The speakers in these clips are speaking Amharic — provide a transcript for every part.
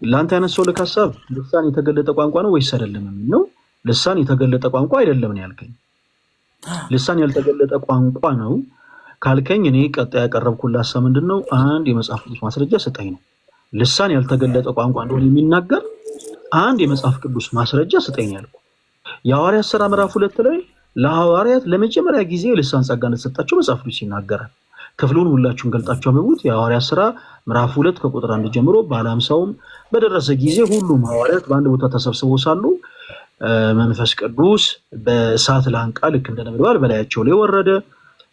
ላንተ ያነሳው ለካሳብ ልሳን የተገለጠ ቋንቋ ነው ወይስ አይደለም ነው? ልሳን የተገለጠ ቋንቋ አይደለም ነው ያልከኝ። ልሳን ያልተገለጠ ቋንቋ ነው ካልከኝ እኔ ቀጣይ ያቀረብኩልህ ሐሳብ ምንድነው? አንድ የመጽሐፍ ቅዱስ ማስረጃ ስጠኝ ነው። ልሳን ያልተገለጠ ቋንቋ እንደሆነ የሚናገር አንድ የመጽሐፍ ቅዱስ ማስረጃ ስጠኝ ያልኩ። የሐዋርያት ሥራ ምዕራፍ 2 ላይ ለሐዋርያት ለመጀመሪያ ጊዜ ልሳን ጸጋ እንደተሰጣቸው መጽሐፍ ቅዱስ ይናገራል። ክፍሉን ሁላችሁም ገልጣችሁ አንብቡት። የሐዋርያት ሥራ ምዕራፍ 2 ከቁጥር 1 ጀምሮ ባለ 50ም በደረሰ ጊዜ ሁሉም ሐዋርያት በአንድ ቦታ ተሰብስበው ሳሉ መንፈስ ቅዱስ በእሳት ላንቃ ልክ እንደ ነበልባል በላያቸው ላይ ወረደ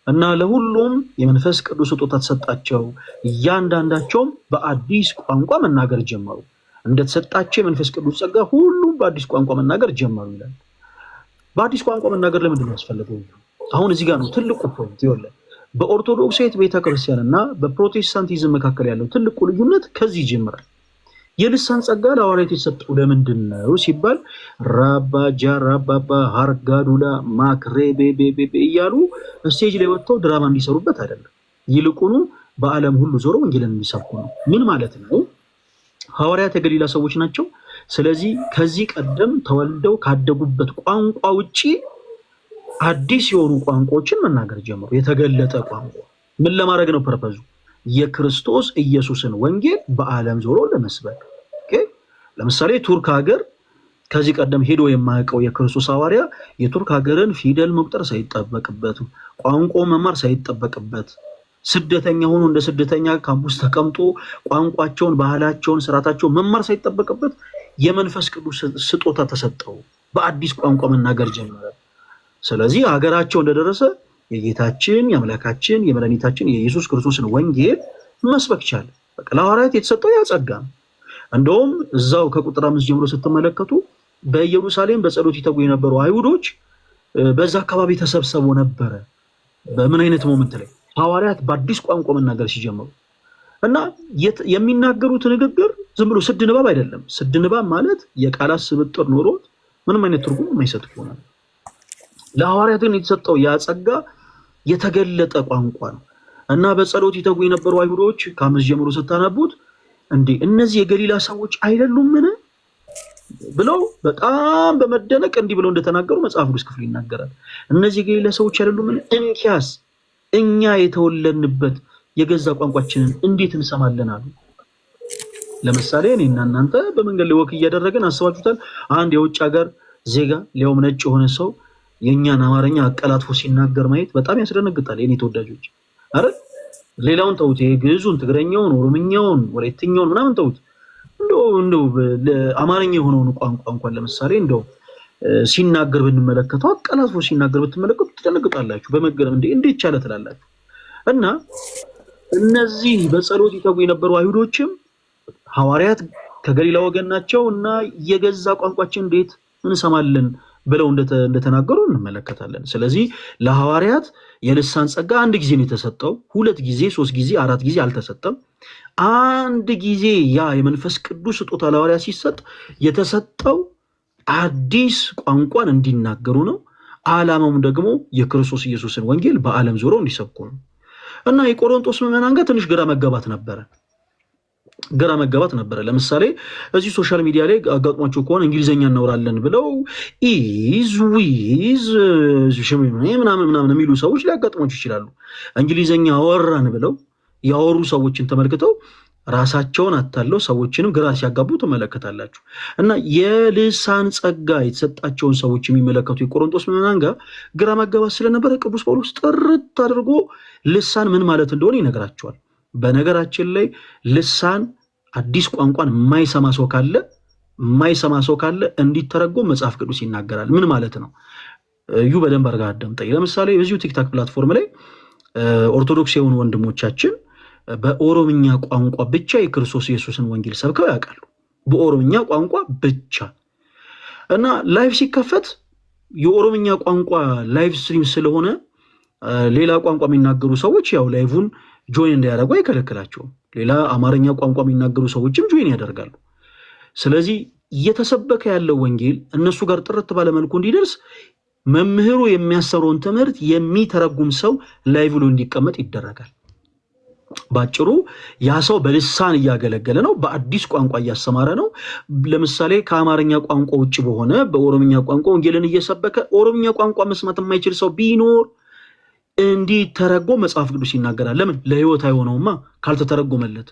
እና ለሁሉም የመንፈስ ቅዱስ ስጦታ ተሰጣቸው። እያንዳንዳቸውም በአዲስ ቋንቋ መናገር ጀመሩ። እንደተሰጣቸው የመንፈስ ቅዱስ ጸጋ ሁሉም በአዲስ ቋንቋ መናገር ጀመሩ ይላል። በአዲስ ቋንቋ መናገር ለምንድን ነው ያስፈለገው? አሁን እዚህ ጋር ነው ትልቁ ፖይንት። ይኸውልህ በኦርቶዶክሳዊት ቤተክርስቲያን እና በፕሮቴስታንቲዝም መካከል ያለው ትልቁ ልዩነት ከዚህ ይጀምራል። የልሳን ጸጋ ለሐዋርያት የተሰጠው ለምንድን ነው ሲባል ራባ ጃራባባ ሃርጋዱላ ማክሬቤቤቤ እያሉ ስቴጅ ላይ ወጥተው ድራማ እንዲሰሩበት አይደለም። ይልቁኑ በዓለም ሁሉ ዞሮ ወንጌልን እንዲሰብኩ ነው። ምን ማለት ነው? ሐዋርያት የገሊላ ሰዎች ናቸው። ስለዚህ ከዚህ ቀደም ተወልደው ካደጉበት ቋንቋ ውጪ አዲስ የሆኑ ቋንቋዎችን መናገር ጀመሩ። የተገለጠ ቋንቋ ምን ለማድረግ ነው ፐርፐዙ? የክርስቶስ ኢየሱስን ወንጌል በዓለም ዞሮ ለመስበክ። ለምሳሌ ቱርክ ሀገር ከዚህ ቀደም ሄዶ የማያውቀው የክርስቶስ ሐዋርያ የቱርክ ሀገርን ፊደል መቁጠር ሳይጠበቅበት፣ ቋንቋ መማር ሳይጠበቅበት፣ ስደተኛ ሆኖ እንደ ስደተኛ ካምፑስ ተቀምጦ ቋንቋቸውን፣ ባህላቸውን፣ ስርዓታቸውን መማር ሳይጠበቅበት የመንፈስ ቅዱስ ስጦታ ተሰጠው። በአዲስ ቋንቋ መናገር ጀመረ። ስለዚህ ሀገራቸው እንደደረሰ የጌታችን የአምላካችን የመድኃኒታችን የኢየሱስ ክርስቶስን ወንጌል መስበክ ቻለ። በቃ ለሐዋርያት የተሰጠው ያ ጸጋ ነው። እንደውም እዛው ከቁጥር 5 ጀምሮ ስትመለከቱ በኢየሩሳሌም በጸሎት ይተጉ የነበሩ አይሁዶች በዛ አካባቢ ተሰብስበው ነበረ። በምን አይነት ሞመንት ላይ? ሐዋርያት በአዲስ ቋንቋ መናገር ሲጀምሩ እና የሚናገሩት ንግግር ዝም ብሎ ስድ ንባብ አይደለም። ስድ ንባብ ማለት የቃላት ስብጥር ኖሮት ምንም አይነት ትርጉም የማይሰጥ ሆነ። ለሐዋርያት ግን የተሰጠው ያ ጸጋ የተገለጠ ቋንቋ ነው እና በጸሎት ይተጉ የነበሩ አይሁዶች ከ5 ጀምሮ ስታነቡት እንዴ እነዚህ የገሊላ ሰዎች አይደሉምን ብለው በጣም በመደነቅ እንዲህ ብለው እንደተናገሩ መጽሐፍ ቅዱስ ክፍል ይናገራል። እነዚህ የገሊላ ሰዎች አይደሉምን? እንኪያስ እኛ የተወለድንበት የገዛ ቋንቋችንን እንዴት እንሰማለን አሉ። ለምሳሌ እኔና እናንተ በመንገድ ላይ ወክ እያደረገን አስባችሁታል? አንድ የውጭ ሀገር ዜጋ ሊያውም ነጭ የሆነ ሰው የኛን አማርኛ አቀላጥፎ ሲናገር ማየት በጣም ያስደነግጣል። የኔ ተወዳጆች አይደል? ሌላውን ተውት፣ ግዕዙን፣ ትግረኛውን፣ ኦሮምኛውን፣ ወላይትኛውን ምናምን ተውት። እንደው አማርኛ የሆነውን ቋንቋ እንኳን ለምሳሌ እንደው ሲናገር ብንመለከተው አቀላጥፎ ሲናገር ብትመለከቱ ትደነግጣላችሁ። በመገረም እንዴት ቻለ ትላላችሁ። እና እነዚህ በጸሎት ይተጉ የነበሩ አይሁዶችም ሐዋርያት ከገሊላ ወገን ናቸው እና የገዛ ቋንቋችን እንዴት እንሰማለን ብለው እንደተናገሩ እንመለከታለን። ስለዚህ ለሐዋርያት የልሳን ጸጋ አንድ ጊዜ ነው የተሰጠው። 2 ጊዜ፣ 3 ጊዜ፣ 4 ጊዜ አልተሰጠም። አንድ ጊዜ ያ የመንፈስ ቅዱስ ስጦታ ለሐዋርያት ሲሰጥ የተሰጠው አዲስ ቋንቋን እንዲናገሩ ነው። ዓላማውም ደግሞ የክርስቶስ ኢየሱስን ወንጌል በዓለም ዞሮ እንዲሰብኩ ነው እና የቆሮንቶስ ምዕመናን ጋር ትንሽ ግራ መጋባት ነበረ። ለምሳሌ እዚህ ሶሻል ሚዲያ ላይ አጋጥሟቸው ከሆነ እንግሊዘኛ እናወራለን ብለው ኢዝ ዊዝ ምናምን የሚሉ ሰዎች ሊያጋጥሟቸው ይችላሉ። እንግሊዘኛ አወራን ብለው ያወሩ ሰዎችን ተመልክተው ራሳቸውን አታለው ሰዎችንም ግራ ሲያጋቡ ትመለከታላችሁ። እና የልሳን ጸጋ የተሰጣቸውን ሰዎች የሚመለከቱ የቆሮንቶስ ምዕመናን ጋር ግራ መጋባት ስለነበረ ቅዱስ ጳውሎስ ጥርት አድርጎ ልሳን ምን ማለት እንደሆነ ይነግራቸዋል። በነገራችን ላይ ልሳን አዲስ ቋንቋን የማይሰማ ሰው ካለ እንዲተረጎም መጽሐፍ ቅዱስ ይናገራል። ምን ማለት ነው? እዩ በደንብ አድርጋ አዳምጠኝ። ለምሳሌ በዚሁ ቲክታክ ፕላትፎርም ላይ ኦርቶዶክስ የሆኑ ወንድሞቻችን በኦሮምኛ ቋንቋ ብቻ የክርስቶስ ኢየሱስን ወንጌል ሰብከው ያውቃሉ። በኦሮምኛ ቋንቋ ብቻ እና ላይቭ ሲከፈት የኦሮምኛ ቋንቋ ላይቭ ስትሪም ስለሆነ ሌላ ቋንቋ የሚናገሩ ሰዎች ያው ላይቭን ጆይን እንዲያደርጉ አይከለክላቸውም። ሌላ አማርኛ ቋንቋ የሚናገሩ ሰዎችም ጆይን ያደርጋሉ። ስለዚህ እየተሰበከ ያለው ወንጌል እነሱ ጋር ጥርት ባለ መልኩ እንዲደርስ መምህሩ የሚያስተምረውን ትምህርት የሚተረጉም ሰው ላይቭ ላይ እንዲቀመጥ ይደረጋል። ባጭሩ ያ ሰው በልሳን እያገለገለ ነው በአዲስ ቋንቋ እያስተማረ ነው ለምሳሌ ከአማርኛ ቋንቋ ውጭ በሆነ በኦሮምኛ ቋንቋ ወንጌልን እየሰበከ ኦሮምኛ ቋንቋ መስማት የማይችል ሰው ቢኖር እንዲህ ተረጎ መጽሐፍ ቅዱስ ይናገራል ለምን ለህይወት አይሆነውማ ካልተተረጎመለት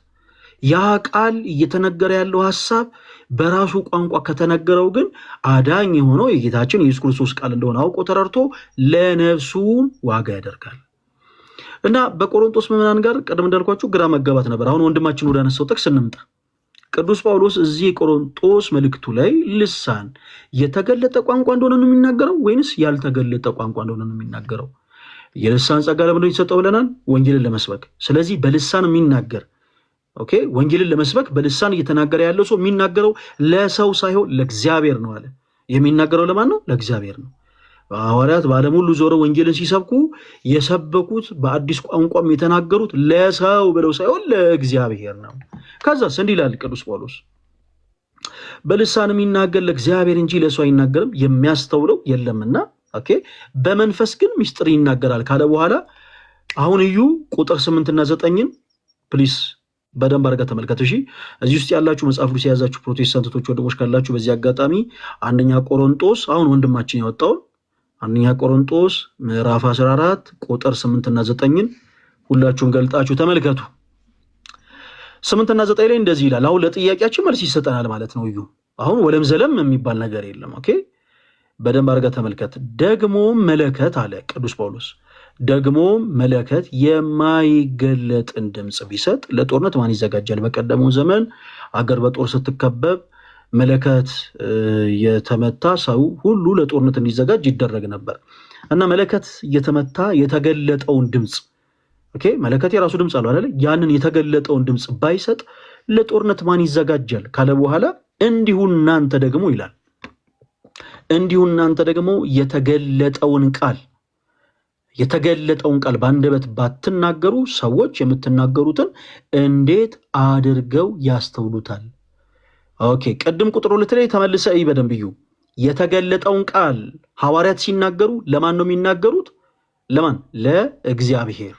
ያ ቃል እየተነገረ ያለው ሐሳብ በራሱ ቋንቋ ከተነገረው ግን አዳኝ የሆነው የጌታችን ኢየሱስ ክርስቶስ ቃል እንደሆነ አውቆ ተረድቶ ለነፍሱ ዋጋ ያደርጋል እና በቆሮንቶስ ምዕመናን ጋር ቀደም እንዳልኳችሁ ግራ መጋባት ነበር አሁን ወንድማችን ወደ አነሳው ጥቅስ እንምጣ ቅዱስ ጳውሎስ እዚህ ቆሮንቶስ መልእክቱ ላይ ልሳን የተገለጠ ቋንቋ እንደሆነ ነው የሚናገረው ወይንስ ያልተገለጠ ቋንቋ እንደሆነ ነው የሚናገረው የልሳን ጸጋ ለምንድነው የተሰጠው ብለናል ወንጌልን ለመስበክ ስለዚህ በልሳን የሚናገር ኦኬ ወንጌልን ለመስበክ በልሳን እየተናገረ ያለው ሰው የሚናገረው ለሰው ሳይሆን ለእግዚአብሔር ነው አለ የሚናገረው ለማን ነው ለእግዚአብሔር ነው ሐዋርያት በዓለም ሁሉ ዞረው ወንጌልን ሲሰብኩ የሰበኩት በአዲስ ቋንቋም የተናገሩት ለሰው ብለው ሳይሆን ለእግዚአብሔር ነው ከዛስ እንዲህ ይላል ቅዱስ ጳውሎስ በልሳን የሚናገር ለእግዚአብሔር እንጂ ለሰው አይናገርም የሚያስተውለው የለምና ኦኬ በመንፈስ ግን ምስጢር ይናገራል ካለ በኋላ አሁን እዩ ቁጥር 8 እና 9ን ፕሊስ በደንብ አድርጋ ተመልከቱ እሺ እዚህ ውስጥ ያላችሁ መጽሐፍ ቅዱስ የያዛችሁ ፕሮቴስታንቶች ወንድሞች ካላችሁ በዚህ አጋጣሚ አንደኛ ቆሮንቶስ አሁን ወንድማችን ያወጣው አንደኛ ቆሮንቶስ ምዕራፍ 14 ቁጥር 8 እና 9ን ሁላችሁም ገልጣችሁ ተመልከቱ 8 እና 9 ላይ እንደዚህ ይላል አሁን ለጥያቄያችን መልስ ይሰጠናል ማለት ነው እዩ አሁን ወለም ዘለም የሚባል ነገር የለም ኦኬ በደንብ አድርጋ ተመልከት ደግሞ መለከት አለ ቅዱስ ጳውሎስ ደግሞ መለከት የማይገለጥን ድምጽ ቢሰጥ ለጦርነት ማን ይዘጋጃል በቀደመው ዘመን አገር በጦር ስትከበብ መለከት የተመታ ሰው ሁሉ ለጦርነት እንዲዘጋጅ ይደረግ ነበር እና መለከት የተመታ የተገለጠውን ድምጽ ኦኬ መለከት የራሱ ድምጽ አለው አይደል ያንን የተገለጠውን ድምጽ ባይሰጥ ለጦርነት ማን ይዘጋጃል ካለ በኋላ እንዲሁ እናንተ ደግሞ ይላል እንዲሁ እናንተ ደግሞ የተገለጠውን ቃል በአንደበት ባትናገሩ ሰዎች የምትናገሩትን እንዴት አድርገው ያስተውሉታል ኦኬ ቀድም ቁጥር 2 ላይ ተመልሰ በደንብ እዩ የተገለጠውን ቃል ሐዋርያት ሲናገሩ ለማን ነው የሚናገሩት ለማን ለእግዚአብሔር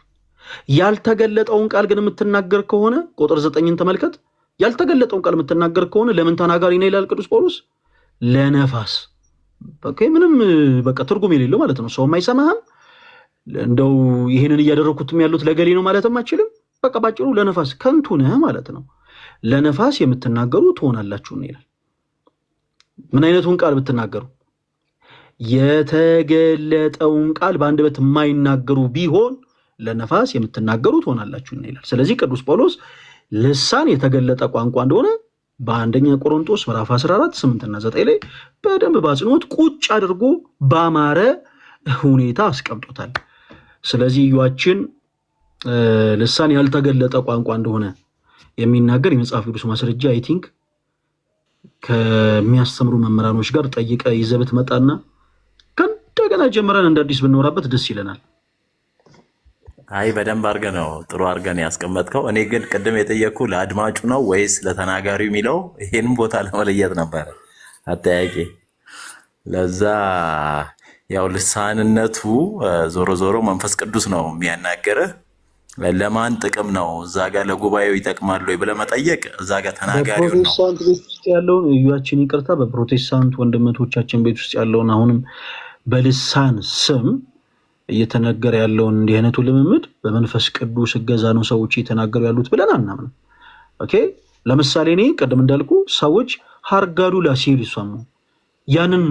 ያልተገለጠውን ቃል ግን የምትናገር ከሆነ ቁጥር 9ን ተመልከት ያልተገለጠውን ቃል የምትናገር ከሆነ ለምን ተናጋሪ ነው ይላል ቅዱስ ጳውሎስ ለነፋስ ኦኬ ምንም በቃ ትርጉም የሌለው ማለት ነው ሰው ማይሰማህም እንደው ይሄንን እያደረኩትም ያሉት ለገሌ ነው ማለትም አይችልም በቃ ባጭሩ ለነፋስ ከንቱ ነህ ማለት ነው ለነፋስ የምትናገሩ ትሆናላችሁ ይላል ምን አይነቱን ቃል ብትናገሩ የተገለጠውን ቃል በአንደበት የማይናገሩ ቢሆን ለነፋስ የምትናገሩ ትሆናላችሁ ይላል ስለዚህ ቅዱስ ጳውሎስ ልሳን የተገለጠ ቋንቋ እንደሆነ በአንደኛ ቆሮንቶስ ምዕራፍ 14 8 እና 9 ላይ በደንብ ባጽኖት ቁጭ አድርጎ ባማረ ሁኔታ አስቀምጦታል ስለዚህ ያችን ልሳን ያልተገለጠ ቋንቋ እንደሆነ የሚናገር የመጽሐፍ ቅዱስ ማስረጃ አይ ቲንክ ከሚያስተምሩ መምህራኖች ጋር ጠይቀ ይዘብት መጣና ከእንደገና ጀምረን እንደ አዲስ ብንወራበት ደስ ይለናል አይ በደንብ አድርገ ነው ጥሩ አድርገን ያስቀመጥከው እኔ ግን ቅድም የጠየቅኩ ለአድማጩ ነው ወይስ ለተናጋሪው የሚለው ይሄን ቦታ ለመለየት ነበር አጠያቂ ለዛ ያው ልሳንነቱ ዞሮ ዞሮ መንፈስ ቅዱስ ነው የሚያናገርህ ለማን ጥቅም ነው እዛ ጋር ለጉባኤው ይጠቅማል ወይ ብለህ መጠየቅ እዛ ጋር ተናጋሪው ነው በፕሮቴስታንት ቤት ውስጥ ያለውን እዩአችን ይቅርታ በፕሮቴስታንት ወንድሞቻችን ቤት ውስጥ ያለውን አሁንም በልሳን ስም እየተነገረ ያለውን እንዲህ አይነቱ ልምምድ በመንፈስ ቅዱስ እገዛ ነው ሰዎች እየተናገሩ ያሉት ብለን አናምንም ኦኬ ለምሳሌ እኔ ቀደም እንዳልኩ ሰዎች ሃርጋዱላ ሲል ይሰሙ ያንን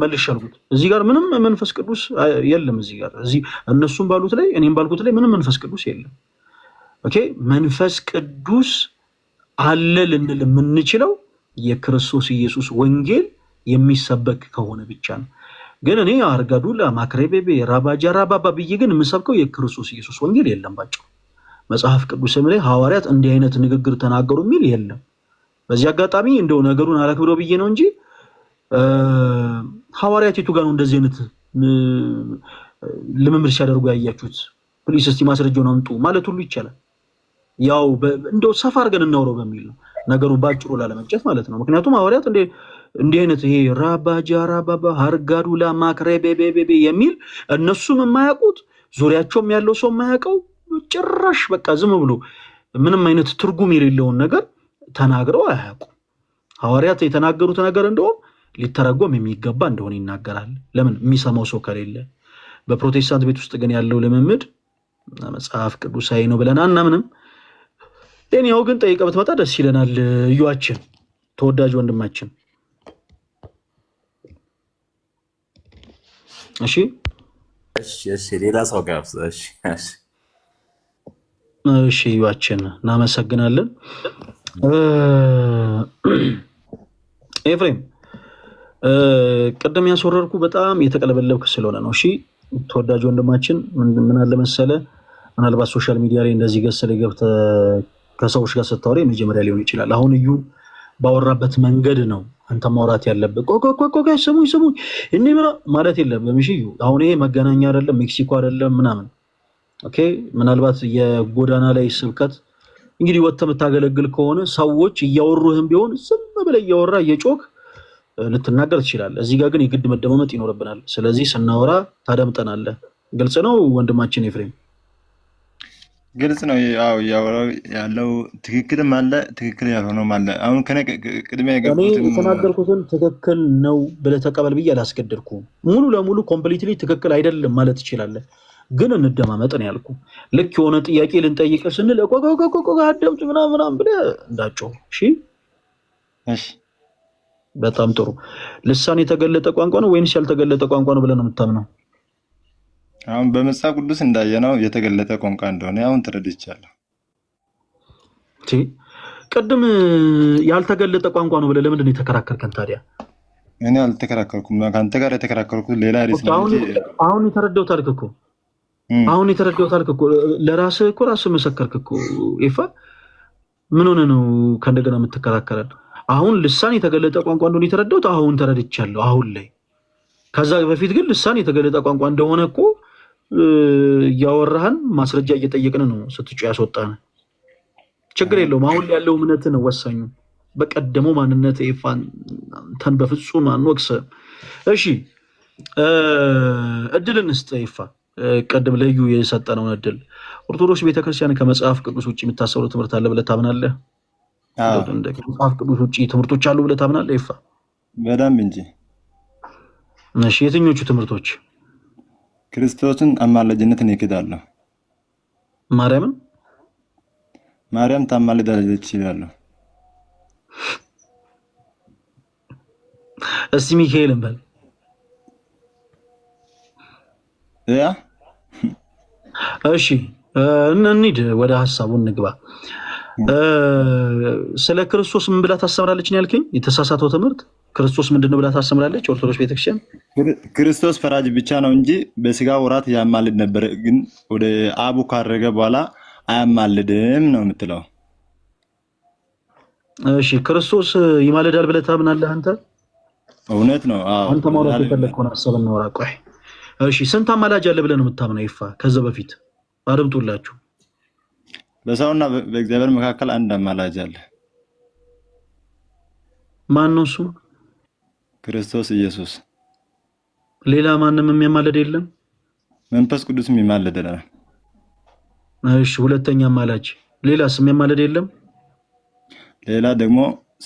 መልሻልኩት እዚህ ጋር ምንም መንፈስ ቅዱስ የለም እዚህ ጋር እዚህ እነሱም ባሉት ላይ እኔም ባልኩት ላይ ምንም መንፈስ ቅዱስ የለም ኦኬ መንፈስ ቅዱስ አለ ልንል የምንችለው የክርስቶስ ኢየሱስ ወንጌል የሚሰበክ ከሆነ ብቻ ነው ግን እኔ አርጋዱላ ማክሬቤቤ ራባጃራባባ ብዬ ግን የምሰብከው የክርስቶስ ኢየሱስ ወንጌል የለም ባጭው መጽሐፍ ቅዱስም ላይ ሐዋርያት እንዲህ አይነት ንግግር ተናገሩ የሚል የለም በዚህ አጋጣሚ እንደው ነገሩን አላክብረው ብዬ ነው እንጂ ሐዋርያት የቱ ጋር ነው እንደዚህ አይነት ልምምድ ሲያደርጉ ያያችሁት ፕሊስ እስቲ ማስረጃውን አምጡ ማለት ሁሉ ይቻላል ያው እንደው ሰፋ አድርገን እናውረው በሚል ነው ነገሩን ባጭሩ ላለመጨት ማለት ነው ምክንያቱም ሐዋርያት እንዲህ አይነት ይሄ ራባጃራባባ ሃርጋዱላ ማክሬቤቤቤ የሚል እነሱም የማያውቁት ዙሪያቸውም ያለው ሰው የማያውቀው ጭራሽ በቃ ዝም ብሎ ምንም አይነት ትርጉም የሌለውን ነገር ተናግረው አያውቁም። ሐዋርያት የተናገሩት ነገር እንደውም ሊተረጎም የሚገባ እንደሆነ ይናገራል። ለምን? የሚሰማው ሰው ከሌለ። በፕሮቴስታንት ቤት ውስጥ ግን ያለው ልምምድ መጽሐፍ ቅዱሳዊ ነው ብለን አናምንም። ያው ግን ጠይቀህ ብትመጣ ደስ ይለናል። እዩዋችን ተወዳጅ ወንድማችን እሺ እሺ ሌላ ሰው ጋር እሺ እዩዋችን እናመሰግናለን። ኤፍሬም ቅድም ያስወረርኩ በጣም የተቀለበለብክ ስለሆነ ነው። እሺ ተወዳጅ ወንድማችን ምን አለ መሰለ፣ ምናልባት ሶሻል ሚዲያ ላይ እንደዚህ ገስ ላይ ገብተህ ከሰዎች ጋር ስታወራ የመጀመሪያ ሊሆን ይችላል። አሁን እዩ ባወራበት መንገድ ነው አንተ ማውራት ያለብህ። ቆይ ስሙኝ እኔ ማለት የለብህም። እሺ እዩ አሁን ይሄ መገናኛ አይደለም፣ ሜክሲኮ አይደለም ምናምን። ኦኬ ምናልባት የጎዳና ላይ ስብከት እንግዲህ ወጥተህ የምታገለግል ከሆነ ሰዎች እያወሩህም ቢሆን ዝም ብለህ እያወራ እየጮክ ልትናገር ትችላለህ። እዚህ ጋር ግን የግድ መደማመጥ ይኖርብናል። ስለዚህ ስናወራ ታዳምጠናለህ። ግልጽ ነው ወንድማችን ኤፍሬም? ግልጽ ነው። ያው ያለው ትክክልም አለ ትክክል ያልሆነም አለ። አሁን ቅድሚያ የተናገርኩትን ትክክል ነው ብለህ ተቀበል ብዬ አላስገደድኩም። ሙሉ ለሙሉ ኮምፕሊትሊ ትክክል አይደለም ማለት ትችላለህ፣ ግን እንደማመጥ ነው ያልኩ። ልክ የሆነ ጥያቄ ልንጠይቅ ስንል አዳምጥ ምናምን ብለህ እንዳትጮህ። እሺ በጣም ጥሩ። ልሳን የተገለጠ ቋንቋ ነው ወይንስ ያልተገለጠ ቋንቋ ነው ብለህ ነው የምታምነው? አሁን በመጽሐፍ ቅዱስ እንዳየነው የተገለጠ ቋንቋ እንደሆነ አሁን ተረድቻለሁ። ቅድም ያልተገለጠ ቋንቋ ነው ብለህ ለምንድን ነው የተከራከርከን ታዲያ? እኔ አልተከራከርኩም። ከአንተ ጋር የተከራከርኩት ሌላ ርዕስ ነው እንጂ አሁን የተረዳሁት አልክ እኮ። ለራስህ እኮ ራስህ መሰከርክ እኮ። ኤፋ ምን ሆነ ነው ከእንደገና የምትከራከረን? አሁን ልሳን የተገለጠ ቋንቋ እንደሆነ የተረዳሁት አሁን ተረድቻለሁ፣ አሁን ላይ። ከዛ በፊት ግን ልሳን የተገለጠ ቋንቋ እንደሆነ እኮ እያወራህን ማስረጃ እየጠየቅን ነው ስትጮህ ያስወጣን። ችግር የለውም። አሁን ያለው እምነት ነው ወሳኙ። በቀደመው ማንነት ኤፋን አንተን በፍጹም አንወቅስም። እሺ እድልን ስጥ ኤፋ። ቀደም ለዩ የሰጠነውን እድል። ኦርቶዶክስ ቤተክርስቲያን ከመጽሐፍ ቅዱስ ውጭ የምታሰበው ትምህርት አለ ብለህ ታምናለህ? ከመጽሐፍ ቅዱስ ውጭ ትምህርቶች አሉ ብለህ ታምናለህ ኤፋ? በደንብ እንጂ። እሺ የትኞቹ ትምህርቶች? ክርስቶስን አማላጅነትን ይክዳሉ። ማርያም ታማልዳለች ይላሉ። እስቲ ሚካኤልን በል። እሺ እንሂድ፣ ወደ ሀሳቡ እንግባ። ስለ ክርስቶስ ምን ብላ ታስተምራለች ነው ያልከኝ? የተሳሳተው ትምህርት ክርስቶስ ምንድን ነው ብላ ታስተምራለች ኦርቶዶክስ ቤተክርስቲያን? ክርስቶስ ፈራጅ ብቻ ነው እንጂ በስጋ ወራት ያማልድ ነበር፣ ግን ወደ አቡ ካረገ በኋላ አያማልድም ነው የምትለው። እሺ ክርስቶስ ይማልዳል ብለህ ታምናለህ አንተ? እውነት ነው። አንተ ማውራት የፈለግከውን ሀሳብ እናውራ። ቆይ እሺ ስንት አማላጅ አለ ብለህ ነው የምታምነው ይፋ? ከዛ በፊት አድምጡላችሁ። በሰውና በእግዚአብሔር መካከል አንድ አማላጅ አለ። ማን ነው እሱ? ክርስቶስ ኢየሱስ። ሌላ ማንም የሚያማልድ የለም? መንፈስ ቅዱስም ይማልደናል። እሺ ሁለተኛ አማላጅ ሌላስ የሚያማልድ የለም? ሌላ ደግሞ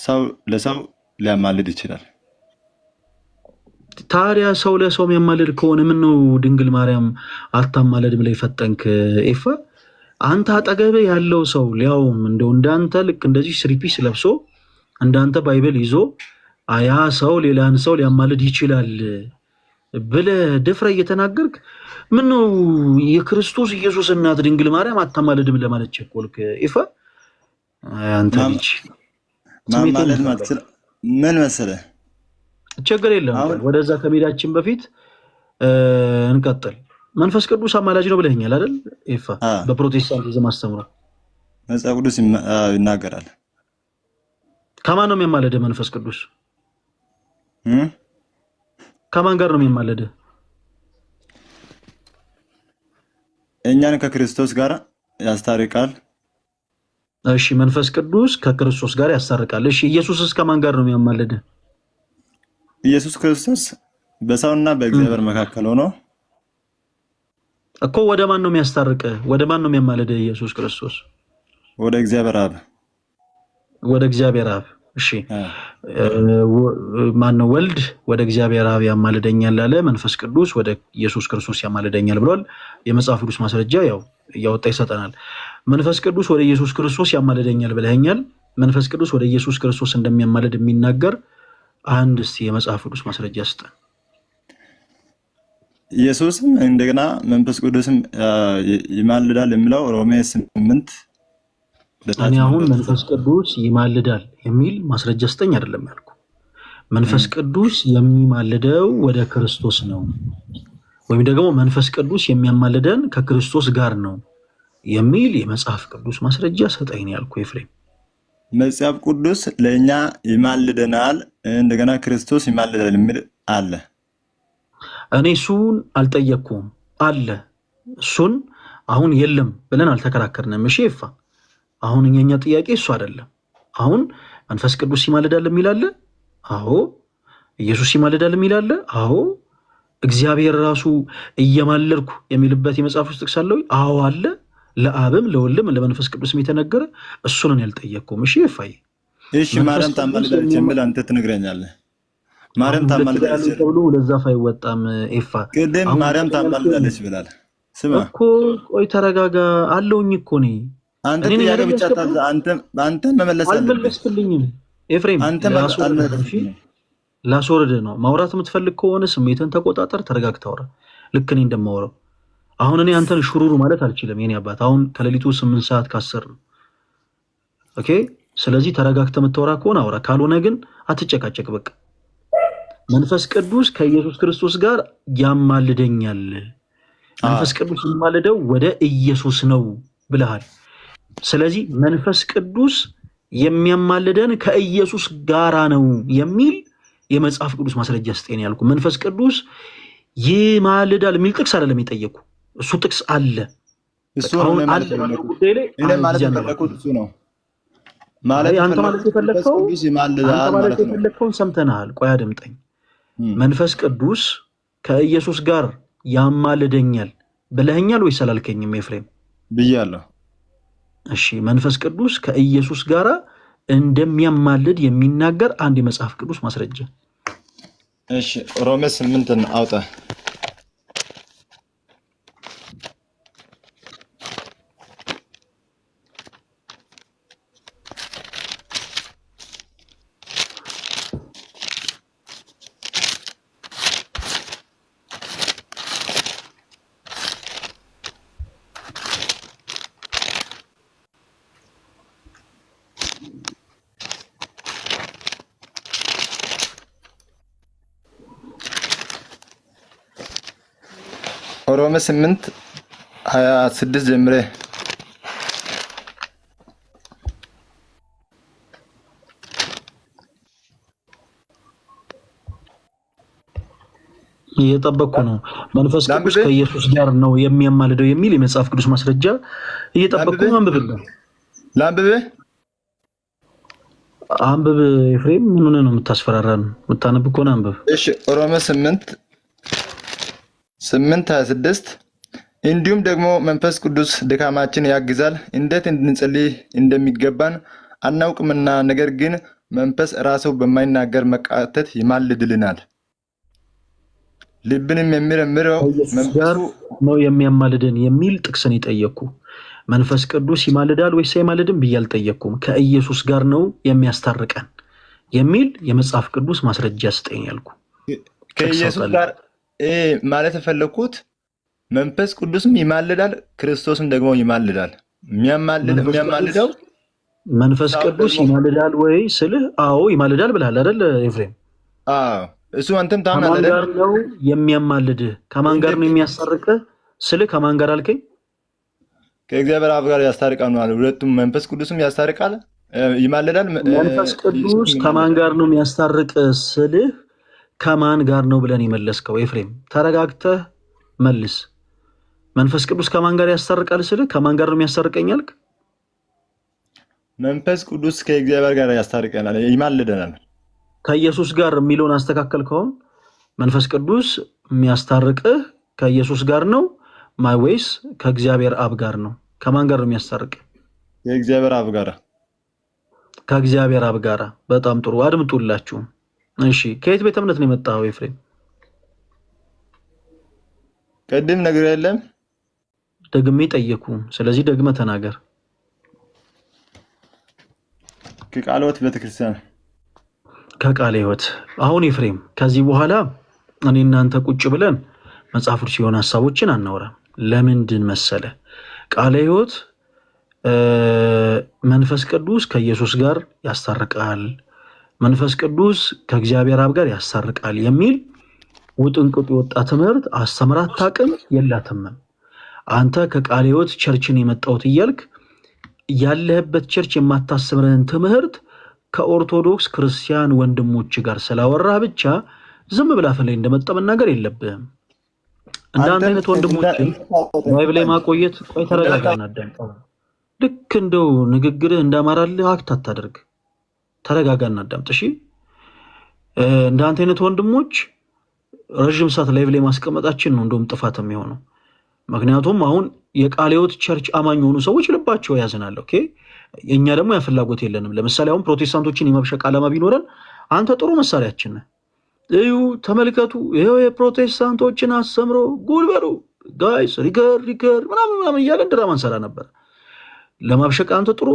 ሰው ለሰው ሊያማልድ ይችላል። ታዲያ ሰው ለሰው የሚያማልድ ከሆነ ምን ነው ድንግል ማርያም አታማልድም ላይ ፈጠንክ ኤፋ? አንተ አጠገብህ ያለው ሰው ሊያውም እንደው እንዳንተ ልክ እንደዚህ ስሪፒስ ለብሶ እንዳንተ ባይብል ይዞ ያ ሰው ሌላን ሰው ሊያማልድ ይችላል ብለህ ድፍረህ እየተናገርክ ምን ነው የክርስቶስ ኢየሱስ እናት ድንግል ማርያም አታማልድም ለማለት ቸኮልክ ኤፋ? አንተ ልጅ ማማለድ ማለት ምን መሰለህ? ችግር የለም። ወደዛ ከሜዳችን በፊት እንቀጥል። መንፈስ ቅዱስ አማላጅ ነው ብለኸኛል አይደል ኤፋ? በፕሮቴስታንቲዝም አስተምሮ መጽሐፍ ቅዱስ ይናገራል። ከማን ነው የሚያማልደህ መንፈስ ቅዱስ? ከማን ጋር ነው የሚያማልደህ? እኛን ከክርስቶስ ጋር ያስታርቃል። እሺ መንፈስ ቅዱስ ከክርስቶስ ጋር ያስታርቃል። እሺ ኢየሱስስ ከማን ጋር ነው የሚያማልደህ? ኢየሱስ ክርስቶስ በሰውና በእግዚአብሔር መካከል ሆኖ እኮ ወደ ማን ነው የሚያስታርቅህ? ወደ ማን ነው የሚያማልድህ? ኢየሱስ ክርስቶስ ወደ እግዚአብሔር አብ። ወደ እግዚአብሔር አብ። እሺ ማን ነው? ወልድ ወደ እግዚአብሔር አብ ያማልደኛል አለ። መንፈስ ቅዱስ ወደ ኢየሱስ ክርስቶስ ያማልደኛል ብሏል። የመጽሐፍ ቅዱስ ማስረጃ ያው እያወጣ ይሰጠናል። መንፈስ ቅዱስ ወደ ኢየሱስ ክርስቶስ ያማልደኛል ብለኸኛል። መንፈስ ቅዱስ ወደ ኢየሱስ ክርስቶስ እንደሚያማልድ የሚናገር አንድ እስቲ የመጽሐፍ ቅዱስ ማስረጃ ስጠን። ኢየሱስም እንደገና መንፈስ ቅዱስም ይማልዳል የሚለው ሮሜ 8 እኔ አሁን መንፈስ ቅዱስ ይማልዳል የሚል ማስረጃ ስጠኝ አይደለም ያልኩ። መንፈስ ቅዱስ የሚማልደው ወደ ክርስቶስ ነው፣ ወይም ደግሞ መንፈስ ቅዱስ የሚያማልደን ከክርስቶስ ጋር ነው የሚል የመጽሐፍ ቅዱስ ማስረጃ ስጠኝ ያልኩ። ኤፍሬም መጽሐፍ ቅዱስ ለኛ ይማልደናል፣ እንደገና ክርስቶስ ይማልዳል የሚል አለ። እኔ እሱን አልጠየቅኩም አለ። እሱን አሁን የለም ብለን አልተከራከርንም። እሺ ይፋ አሁን የኛ ጥያቄ እሱ አይደለም። አሁን መንፈስ ቅዱስ ይማልዳል የሚል አለ። አዎ። ኢየሱስ ይማልዳል የሚል አለ። አዎ። እግዚአብሔር ራሱ እየማለድኩ የሚልበት የመጽሐፍ ውስጥ ጥቅስ አለው። አዎ አለ። ለአብም ለወልድም ለመንፈስ ቅዱስም የተነገረ እሱን ያልጠየቅኩም። እሺ ይፋይ እሺ ማርያም ታማልዳለች የሚል አንተ ትነግረኛለህ። ማርያም ታማልዳለች ተብሎ ለዛፍ አይወጣም። ኤፋ ቅድም ማርያም ታማልዳለች ብላል። ስማ እኮ ቆይ ተረጋጋ አለውኝ እኮ ነኝ። አንተ ጥያቄ ብቻ ታዛ አንተ መመለስ አለብህ። አልመለስክልኝም ኤፍሬም። አንተ ላስወርድ ነው። ማውራት የምትፈልግ ከሆነ ስሜትን ተቆጣጠር፣ ተረጋግተህ አውራ። ልክ እኔ እንደማወራው አሁን እኔ አንተን ሹሩሩ ማለት አልችልም። የኔ አባት አሁን ከሌሊቱ 8 ሰዓት ከ10 ነው። ኦኬ። ስለዚህ ተረጋግተህ የምታወራ ከሆነ አውራ፣ ካልሆነ ግን አትጨቃጨቅ። በቃ መንፈስ ቅዱስ ከኢየሱስ ክርስቶስ ጋር ያማልደኛል። መንፈስ ቅዱስ የሚማልደው ወደ ኢየሱስ ነው ብለሃል። ስለዚህ መንፈስ ቅዱስ የሚያማልደን ከኢየሱስ ጋራ ነው የሚል የመጽሐፍ ቅዱስ ማስረጃ ስጠኝ ያልኩ። መንፈስ ቅዱስ ይማልዳል የሚል ጥቅስ አይደለም የጠየኩ። እሱ ጥቅስ አለ። እሱ ነው ማለት ነው። እኔ ማለት የፈለኩት እሱ ነው ማለት አንተ ማለት የፈለከውን ሰምተናል። ቆይ አድምጠኝ። መንፈስ ቅዱስ ከኢየሱስ ጋር ያማልደኛል ብለኸኛል ወይስ አላልከኝም ኤፍሬም? ብያለሁ። እሺ መንፈስ ቅዱስ ከኢየሱስ ጋር እንደሚያማልድ የሚናገር አንድ የመጽሐፍ ቅዱስ ማስረጃ። እሺ ሮሜ 8 አውጣ። ሮሜ 8:26 ጀምሬ እየጠበቅኩ ነው። መንፈስ ቅዱስ ከኢየሱስ ጋር ነው የሚያማልደው የሚል የመጽሐፍ ቅዱስ ማስረጃ እየጠበቅኩ ነው። አንብብ ኤፍሬም። ምን ሆነህ ነው የምታስፈራራን? የምታነብ ከሆነ አንብብ። እሺ ሮሜ 8:26 እንዲሁም ደግሞ መንፈስ ቅዱስ ድካማችን ያግዛል፣ እንዴት እንድንጸልይ እንደሚገባን አናውቅምና፣ ነገር ግን መንፈስ ራሱ በማይናገር መቃተት ይማልድልናል። ልብንም የሚመረምረው መንፈሱ ነው የሚያማልደን የሚል ጥቅስን የጠየቅኩ። መንፈስ ቅዱስ ይማልዳል ወይስ አይማልድም ብዬ አልጠየቅኩም። ከኢየሱስ ጋር ነው የሚያስታርቀን የሚል የመጽሐፍ ቅዱስ ማስረጃ ስጠኝ ያልኩ። ከኢየሱስ ጋር ማለት የፈለኩት መንፈስ ቅዱስም ይማልዳል፣ ክርስቶስም ደግሞ ይማልዳል። የሚያማልደው መንፈስ ቅዱስ ይማልዳል ወይ ስልህ፣ አዎ ይማልዳል ብለሃል አይደል ኤፍሬም? አዎ እሱ አንተም ታምናለህ። ከማን ጋር ነው የሚያማልድህ? ከማን ጋር ነው የሚያስታርቅህ ስልህ ከማን ጋር አልከኝ? ከእግዚአብሔር አብ ጋር ያስታርቃል ማለት ሁለቱም። መንፈስ ቅዱስም ያስታርቃል፣ ይማልዳል። መንፈስ ቅዱስ ከማን ጋር ነው የሚያስታርቅህ ስልህ ከማን ጋር ነው ብለን የመለስከው ኤፍሬም? ተረጋግተህ መልስ። መንፈስ ቅዱስ ከማን ጋር ያስታርቃል ስልህ ከማን ጋር ነው የሚያስታርቀኝ አልክ? መንፈስ ቅዱስ ከእግዚአብሔር ጋር ያስታርቀናል፣ ይማልደናል። ከኢየሱስ ጋር የሚለውን አስተካከል ከሆነ መንፈስ ቅዱስ የሚያስታርቅህ ከኢየሱስ ጋር ነው ወይስ ከእግዚአብሔር አብ ጋር ነው? ከማን ጋር ነው የሚያስታርቅ? የእግዚአብሔር አብ ጋር። ከእግዚአብሔር አብ ጋር። በጣም ጥሩ አድምጡላችሁ። እሺ ከየት ቤተ እምነት ነው የመጣው ኤፍሬም? ቅድም ነገር የለም ደግሜ ጠየቁ። ስለዚህ ደግመ ተናገር። ከቃለ ሕይወት ቤተክርስቲያን። ከቃለ ሕይወት። አሁን ኤፍሬም ከዚህ በኋላ እኔ እናንተ ቁጭ ብለን መጽሐፍ ቅዱስ የሆነ ሐሳቦችን አናወራም። ለምንድን መሰለ? ቃለ ሕይወት መንፈስ ቅዱስ ከኢየሱስ ጋር ያስታርቃል፣ መንፈስ ቅዱስ ከእግዚአብሔር አብ ጋር ያስታርቃል የሚል ውጥንቅጡ የወጣ ትምህርት አስተምራት ታቅም የላትም። አንተ ከቃለ ሕይወት ቸርችን የመጣሁት እያልክ ያለህበት ቸርች የማታስተምረን ትምህርት ከኦርቶዶክስ ክርስቲያን ወንድሞች ጋር ስላወራህ ብቻ ዝም ብላ ፈላይ እንደመጣ መናገር የለብህም። እንዳንተ አይነት ወንድሞችን ዋይብ ላይ ማቆየት። ቆይ ተረጋጋና አዳምጥ። ልክ እንደው ንግግርህ እንዳማራልህ አክት አታደርግ። ተረጋጋና አዳምጥ። እሺ እንዳንተ አይነት ወንድሞች ረጅም ሰዓት ላይቭ ላይ ማስቀመጣችን ነው እንደውም ጥፋት የሚሆነው። ምክንያቱም አሁን የቃለ ሕይወት ቸርች አማኝ የሆኑ ሰዎች ልባቸው ያዝናል። ኦኬ እኛ ደግሞ ያ ፍላጎት የለንም። ለምሳሌ አሁን ፕሮቴስታንቶችን የመብሸቅ ዓላማ ቢኖረን አንተ ጥሩ መሳሪያችን ነህ። እዩ ተመልከቱ፣ ይሄው የፕሮቴስታንቶችን አስተምሮ ጉልበሩ ጋይስ ሪከር ምናምን እያለን ድራማ እንሰራ ነበር። ለማብሸቅ አንተ ጥሩ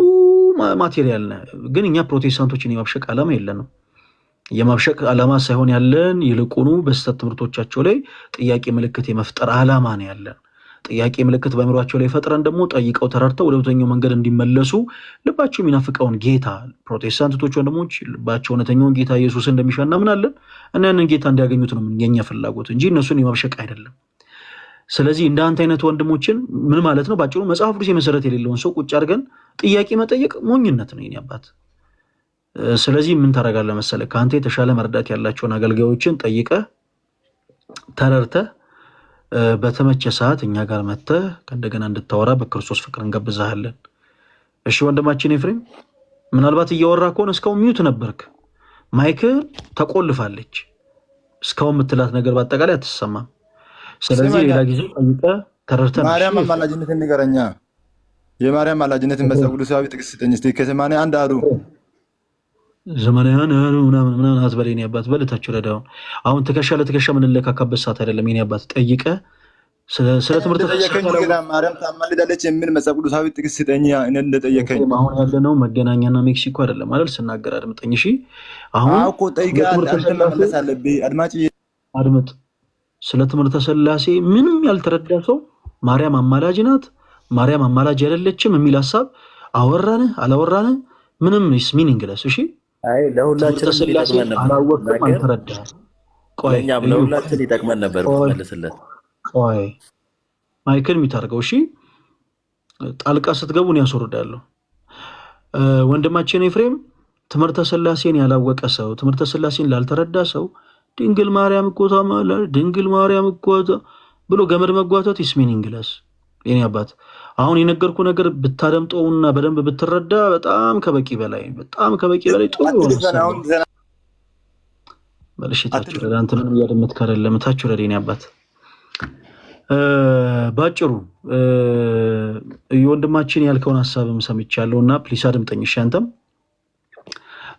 ማቴሪያል ነህ። ግን እኛ ፕሮቴስታንቶችን የማብሸቅ ዓላማ የለንም። የማብሸቅ ዓላማ ሳይሆን ያለን ይልቁኑ በስተት ትምህርቶቻቸው ላይ ጥያቄ ምልክት የመፍጠር ዓላማ ነው ያለን። ጥያቄ ምልክት በአእምሯቸው ላይ ፈጥረን ደግሞ ጠይቀው ተረድተው ወደ እውነተኛው መንገድ እንዲመለሱ ልባቸው የሚናፍቀውን ጌታ ፕሮቴስታንቶች ወንድሞች ልባቸው እውነተኛውን ጌታ ኢየሱስ እንደሚሻ እናምናለን እና ያንን ጌታ እንዲያገኙት ነው የኛ ፍላጎት እንጂ እነሱን የማብሸቅ አይደለም። ስለዚህ እንደ አንተ አይነት ወንድሞችን ምን ማለት ነው? ባጭሩ መጽሐፍ ቅዱስ የመሰረት የሌለውን ሰው ቁጭ አድርገን ጥያቄ መጠየቅ ሞኝነት ነው የኔ አባት። ስለዚህ ምን ታደርጋለህ መሰለህ? ከአንተ የተሻለ መረዳት ያላቸውን አገልጋዮችን ጠይቀህ ተረድተህ በተመቸ ሰዓት እኛ ጋር መጥተህ ከእንደገና እንድታወራ በክርስቶስ ፍቅር እንጋብዛሃለን። እሺ ወንድማችን ኤፍሬም፣ ምናልባት እያወራ ከሆነ እስካሁን ሚዩት ነበርክ፣ ማይክ ተቆልፋለች፣ እስካሁን የምትላት ነገር በአጠቃላይ አትሰማም። ስለዚህ ሌላ ጊዜ ጠይቀህ ተረድተህ ማርያም አማላጅነትን ንገረኛ። የማርያም አማላጅነትን መጽሐፍ ቅዱሳዊ ጥቅስ ስጠኝ እስኪ። ከሰማንያ አንድ አሉ ዘመናያን ምናምን አትበለኝ አባት። በልታችሁ ረዳው። አሁን ትከሻ ለትከሻ የምንለካካበት ሰዓት አይደለም የኔ አባት። ጠይቀህ ስለ ትምህርት ተጠየቀኝ። ማርያም ታማልዳለች የሚል መጽሐፍ ቅዱሳዊ ጥቅስ ስጠኝ። እኔ እንደጠየቀኝ አሁን ያለነው መገናኛና ሜክሲኮ አይደለም አይደል? ስናገር አድምጠኝ እሺ። አሁን እኮ ጠይቀህ አንተ መመለስ አለብኝ። አድማጭ አድምጥ። ስለ ትምህርተ ሥላሴ ምንም ያልተረዳ ሰው ማርያም አማላጅ ናት፣ ማርያም አማላጅ አይደለችም የሚል ሐሳብ አወራንህ አላወራንህ ምንም ኢስ ሚኒንግለስ። እሺ አይ ለሁላችንም ይጠቅመን ነበር። ቆይኛም ለሁላችን ይጠቅመን ነበር መልስለት። ቆይ ማይክል የሚታርገው እሺ፣ ጣልቃ ስትገቡን ያስወርዳለሁ። ወንድማችን ኤፍሬም ትምህርተ ሥላሴን ያላወቀ ሰው፣ ትምህርተ ሥላሴን ላልተረዳ ሰው ድንግል ማርያም እኮ ታማለች፣ ድንግል ማርያም እኮ ብሎ ገመድ መጓተት ኢስ ሚኒንግለስ የኔ አባት። አሁን የነገርኩ ነገር ብታደምጠውና በደንብ ብትረዳ በጣም ከበቂ በላይ ጥሩ ይሆናል። መልሽታችሁ ረዳ አንተ ምንም እያደመጥክ አይደለም። ታችሁ ረዳ የኔ አባት። ባጭሩ የወንድማችን ያልከውን ሐሳብም ሰምቻለሁና ፕሊስ አድምጠኝ እሺ። አንተም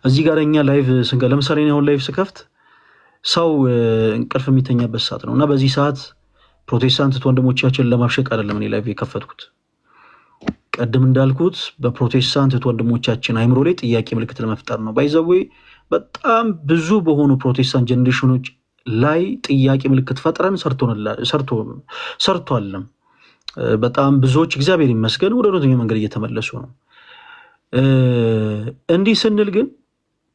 እዚህ ጋር እኛ ላይቭ ለምሳሌ አሁን ላይቭ ስከፍት ሰው እንቅልፍ የሚተኛበት ሰዓት ነውና በዚህ ሰዓት ፕሮቴስታንት ወንድሞቻችን ለማብሸቅ አይደለም እኔ ላይቭ የከፈትኩት። ቀደም እንዳልኩት በፕሮቴስታንት ወንድሞቻችን አይምሮ ላይ ጥያቄ ምልክት ለመፍጠር ነው። ባይዘዌ በጣም ብዙ በሆኑ ፕሮቴስታንት ጀነሬሽኖች ላይ ጥያቄ ምልክት ፈጥረን ሰርቷልም። በጣም ብዙዎች እግዚአብሔር ይመስገን ወደ እውነተኛው መንገድ እየተመለሱ ነው። እንዲህ ስንል ግን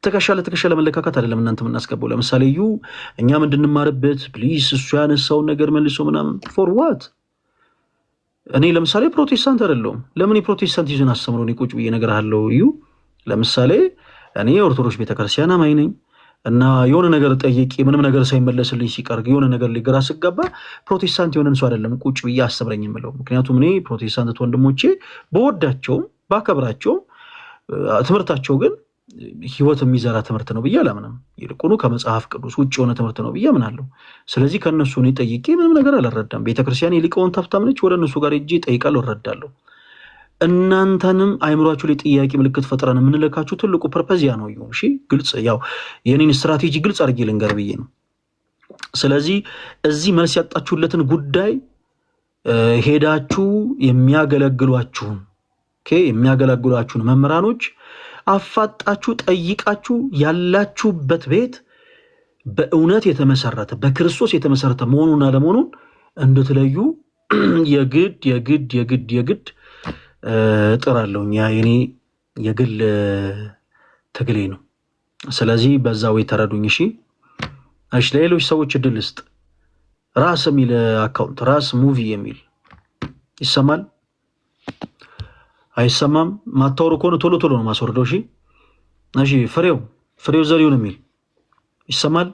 ትከሻ ለትከሻ ለመለካካት አይደለም እናንተ የምናስገባው። ለምሳሌ እኛ እንድንማርበት ፕሊስ እሱ ያነሳውን ነገር መልሶ ምናምን ፎር ዋት? እኔ ለምሳሌ ፕሮቴስታንት አይደለሁም። ለምን የፕሮቴስታንቲዝም አስተምሮ እኔ ቁጭ ብዬ እነግርሃለሁ። ለምሳሌ እኔ ኦርቶዶክስ ቤተክርስቲያን አማኝ ነኝ እና የሆነ ነገር ጠይቄ ምንም ነገር ሳይመለስልኝ ሲቀር የሆነ ነገር ሊገራ ስገባ ፕሮቴስታንት የሆነን ሰው አይደለም ቁጭ ብዬ አስተምረኝ የምለው። ምክንያቱም እኔ ፕሮቴስታንት ወንድሞቼ በወዳቸውም ባከብራቸውም ትምህርታቸው ግን ህይወት የሚዘራ ትምህርት ነው ብዬ አላምንም። ይልቁኑ ከመጽሐፍ ቅዱስ ውጭ የሆነ ትምህርት ነው ብዬ አምናለሁ። ስለዚህ ከእነሱ እኔ ጠይቄ ምንም ነገር አልረዳም። ቤተክርስቲያን የሊቃውንት ሀብታም ነች። ወደ እነሱ ጋር ሄጄ እጠይቃለሁ፣ እረዳለሁ። እናንተንም አይምሯችሁ ላይ ጥያቄ ምልክት ፈጥረን የምንልካችሁ ትልቁ ፐርፐዝ ያ ነው። እሺ ግልጽ፣ ያው የኔን ስትራቴጂ ግልጽ አድርጌ ልንገር ብዬ ነው። ስለዚህ እዚህ መልስ ያጣችሁለትን ጉዳይ ሄዳችሁ የሚያገለግሏችሁን መምህራኖች አፋጣችሁ ጠይቃችሁ ያላችሁበት ቤት በእውነት የተመሰረተ በክርስቶስ የተመሰረተ መሆኑን አለመሆኑን እንድትለዩ የግድ እጥራለሁ። ያ የኔ የግል ትግሌ ነው። ስለዚህ በዛው የተረዱኝ። እሺ ለሌሎች ሰዎች እድል ስጥ። ራስ የሚል አካውንት ራስ ሙቪ የሚል ይሰማል አይሰማም? ማታወሩ ከሆነ ቶሎ ነው ማስወርደው። እሺ ፍሬው ዘሪሁን የሚል ይሰማል?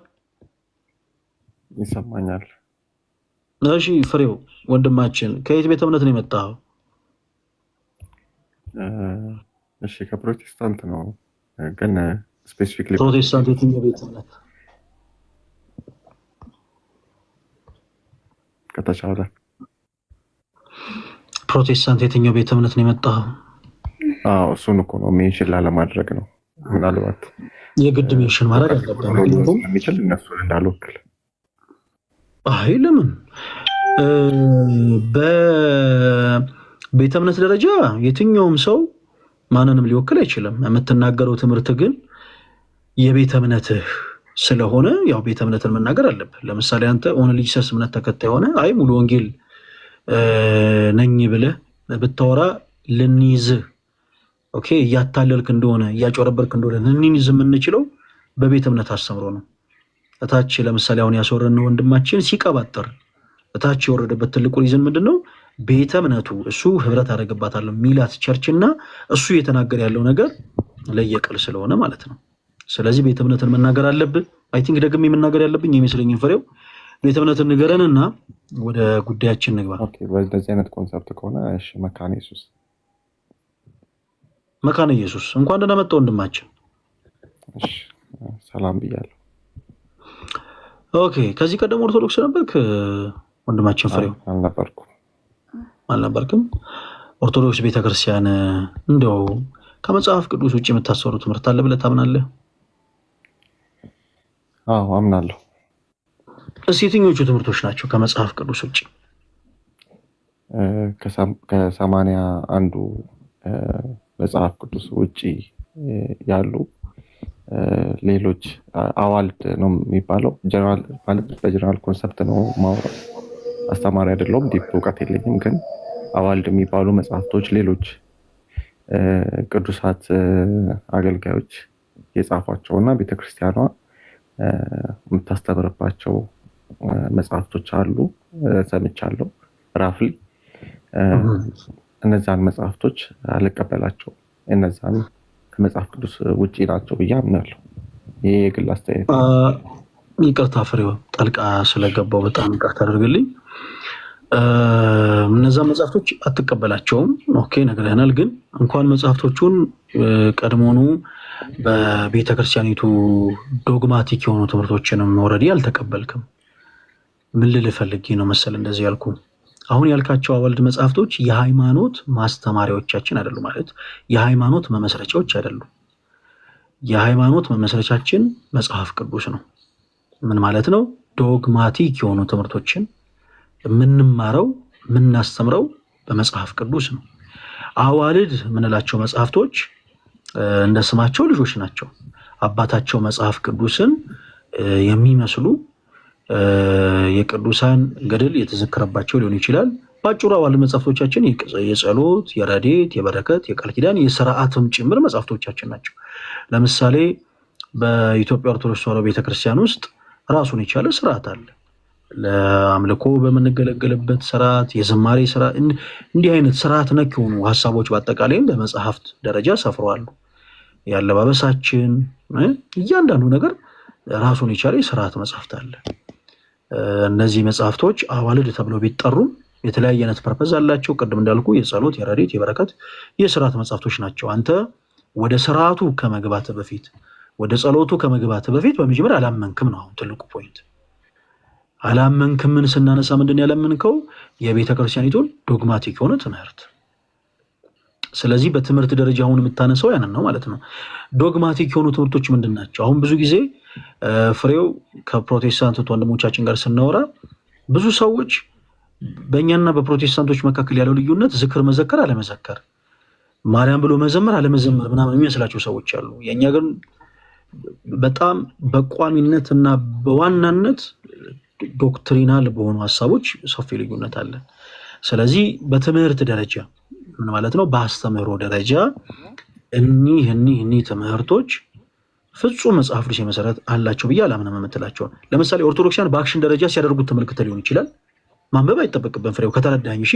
ይሰማኛል። እሺ ፍሬው ወንድማችን ከየት ቤተ እምነት ነው የመጣው? እሺ ከፕሮቴስታንት ነው፣ ግን ስፔሲፊክሊ ፕሮቴስታንት የትኛው ቤተ እምነት? ከተቻለ ፕሮቴስታንት የትኛው ቤተ እምነት ነው የመጣው? እሱን እኮ ነው ሜንሽን ላለማድረግ ነው። ምናልባት የግድ ሜንሽን ማድረግ አለበት የሚችል እነሱን እንዳልወክል። አይ ለምን? በቤተ እምነት ደረጃ የትኛውም ሰው ማንንም ሊወክል አይችልም። የምትናገረው ትምህርት ግን የቤተ እምነትህ ስለሆነ ያው ቤተ እምነትን መናገር አለብህ። ለምሳሌ አንተ ኦንሊ ጂሰስ እምነት ተከታይ ሆነ አይ ሙሉ ወንጌል ነኝ ብለህ ብታወራ ልንይዝህ እያታለልክ እንደሆነ እያጮረበርክ እንደሆነ ልንይዝ የምንችለው በቤተ እምነት አስተምሮ ነው። እታች ለምሳሌ አሁን ያስወረድነው ወንድማችን ሲቀባጠር እታች የወረደበት ትልቁ ሪዝን ምንድነው? ቤተ እምነቱ እሱ ህብረት አደረገባታለሁ ሚላት ቸርችና እሱ እየተናገረ ያለው ነገር ለየቅል ስለሆነ ማለት ነው። ስለዚህ ቤተ እምነትን መናገር አለብን። አይ ቲንክ ደግሜ መናገር ያለብኝ የሚመስለኝ ፍሬው ቤተ እምነትን ንገረንና ወደ ጉዳያችን ንግባ። ኦኬ በዚህ አይነት ኮንሰፕት ከሆነ እሺ መካነ ኢየሱስ እንኳን ደህና መጣ ወንድማችን። እሺ ሰላም ብያለሁ። ኦኬ ከዚህ ቀደም ኦርቶዶክስ ነበርክ ወንድማችን ፍሬው? አልነበርክም። ኦርቶዶክስ ቤተክርስቲያን እንደው ከመጽሐፍ ቅዱስ ውጭ የምታሰሩ ትምህርት አለ ብለህ ታምናለህ? አምናለሁ። እስኪ የትኞቹ ትምህርቶች ናቸው ከመጽሐፍ ቅዱስ ውጭ? ከ80 አንዱ መጽሐፍ ቅዱስ ውጭ ያሉ ሌሎች አዋልድ ነው የሚባለው። ጀነራል ማለት በጀነራል ኮንሰፕት ነው ማውራት። አስተማሪ አይደለሁም፣ ዲፕ እውቀት የለኝም። ግን አዋልድ የሚባሉ መጽሐፍቶች ሌሎች ቅዱሳት አገልጋዮች የጻፏቸውና ቤተክርስቲያኗ የምታስተምርባቸው መጽሐፍቶች አሉ ሰምቻለሁ። ራፍሊ እነዛን መጽሐፍቶች አልቀበላቸውም። እነዛን ከመጽሐፍ ቅዱስ ውጪ ናቸው ብዬ አምናለሁ። ይሄ የግል አስተያየት። ይቅርታ ፍሬው ጠልቃ ስለገባው በጣም ይቅርታ አድርግልኝ። እነዛ መጽሐፍቶች አትቀበላቸውም። ኦኬ ነግረህናል። ግን እንኳን መጽሐፍቶቹን ቀድሞኑ በቤተክርስቲያኒቱ ዶግማቲክ የሆኑ ትምህርቶችንም ኦልሬዲ አልተቀበልክም። ምን ልልህ ፈልጌ ነው መሰል እንደዚህ ያልኩ። አሁን ያልካቸው አዋልድ መጽሐፍቶች የሃይማኖት ማስተማሪያዎቻችን አይደሉም፣ ማለት የሃይማኖት መመስረቻዎች አይደሉም። የሃይማኖት መመስረቻችን መጽሐፍ ቅዱስ ነው። ምን ማለት ነው? ዶግማቲክ የሆኑ ትምህርቶችን የምንማረው የምናስተምረው በመጽሐፍ ቅዱስ ነው። አዋልድ የምንላቸው መጽሐፍቶች እንደ ስማቸው ልጆች ናቸው። አባታቸው መጽሐፍ ቅዱስን የሚመስሉ የቅዱሳን ገድል የተዘከረባቸው ሊሆን ይችላል። በአጭሩ አዋልድ መጽሐፍቶቻችን የጸሎት፣ የረድኤት፣ የበረከት፣ የቃል ኪዳን፣ የስርዓትም ጭምር መጽሐፍቶቻችን ናቸው። ለምሳሌ በኢትዮጵያ ኦርቶዶክስ ተዋሕዶ ቤተክርስቲያን ውስጥ ራሱን የቻለ ስርዓት አለ። ለአምልኮ በምንገለገልበት ስርዓት፣ የዝማሬ ስርዓት፣ እንዲህ አይነት ስርዓት ነክ የሆኑ ሀሳቦች በአጠቃላይም በመጽሐፍት ደረጃ ሰፍረዋል። ያለባበሳችን፣ እያንዳንዱ ነገር ራሱን የቻለ የስርዓት መጽሐፍት አለ። እነዚህ መጽሐፍቶች አዋልድ ተብለው ቢጠሩም የተለያየ አይነት ፐርፐዝ አላቸው። ቅድም እንዳልኩ የጸሎት፣ የረድኤት፣ የበረከት፣ የስርዓት መጽሐፍቶች ናቸው። አንተ ወደ ስርዓቱ ከመግባት በፊት ወደ ጸሎቱ ከመግባት በፊት በመጀመሪያ አላመንክም ነው አሁን ትልቁ ፖይንት። አላመንክምን ስናነሳ ምንድን ያለምንከው የቤተ ክርስቲያኒቱን ዶግማቲክ የሆነ ትምህርት። ስለዚህ በትምህርት ደረጃ አሁን የምታነሳው ያንን ነው ማለት ነው። ዶግማቲክ የሆኑ ትምህርቶች ምንድን ናቸው? አሁን ብዙ ጊዜ ፍሬው ከፕሮቴስታንት ወንድሞቻችን ጋር ስናወራ ብዙ ሰዎች በእኛና በፕሮቴስታንቶች መካከል ያለው ልዩነት ዝክር መዘከር አለመዘከር፣ ማርያም ብሎ መዘመር አለመዘመር ምናምን የሚመስላቸው ሰዎች አሉ። የእኛ ግን በጣም በቋሚነት እና በዋናነት ዶክትሪናል በሆኑ ሀሳቦች ሰፊ ልዩነት አለ። ስለዚህ በትምህርት ደረጃ ምን ማለት ነው? በአስተምህሮ ደረጃ እኒህ ትምህርቶች ፍጹም መጽሐፍ ቅዱስ መሰረት አላቸው ብዬ አላምንም የምትላቸው። ለምሳሌ ኦርቶዶክሲያን በአክሽን ደረጃ ሲያደርጉት ተመልክተ ሊሆን ይችላል። ማንበብ አይጠበቅብን ፍሬው ከተረዳኝ። እሺ፣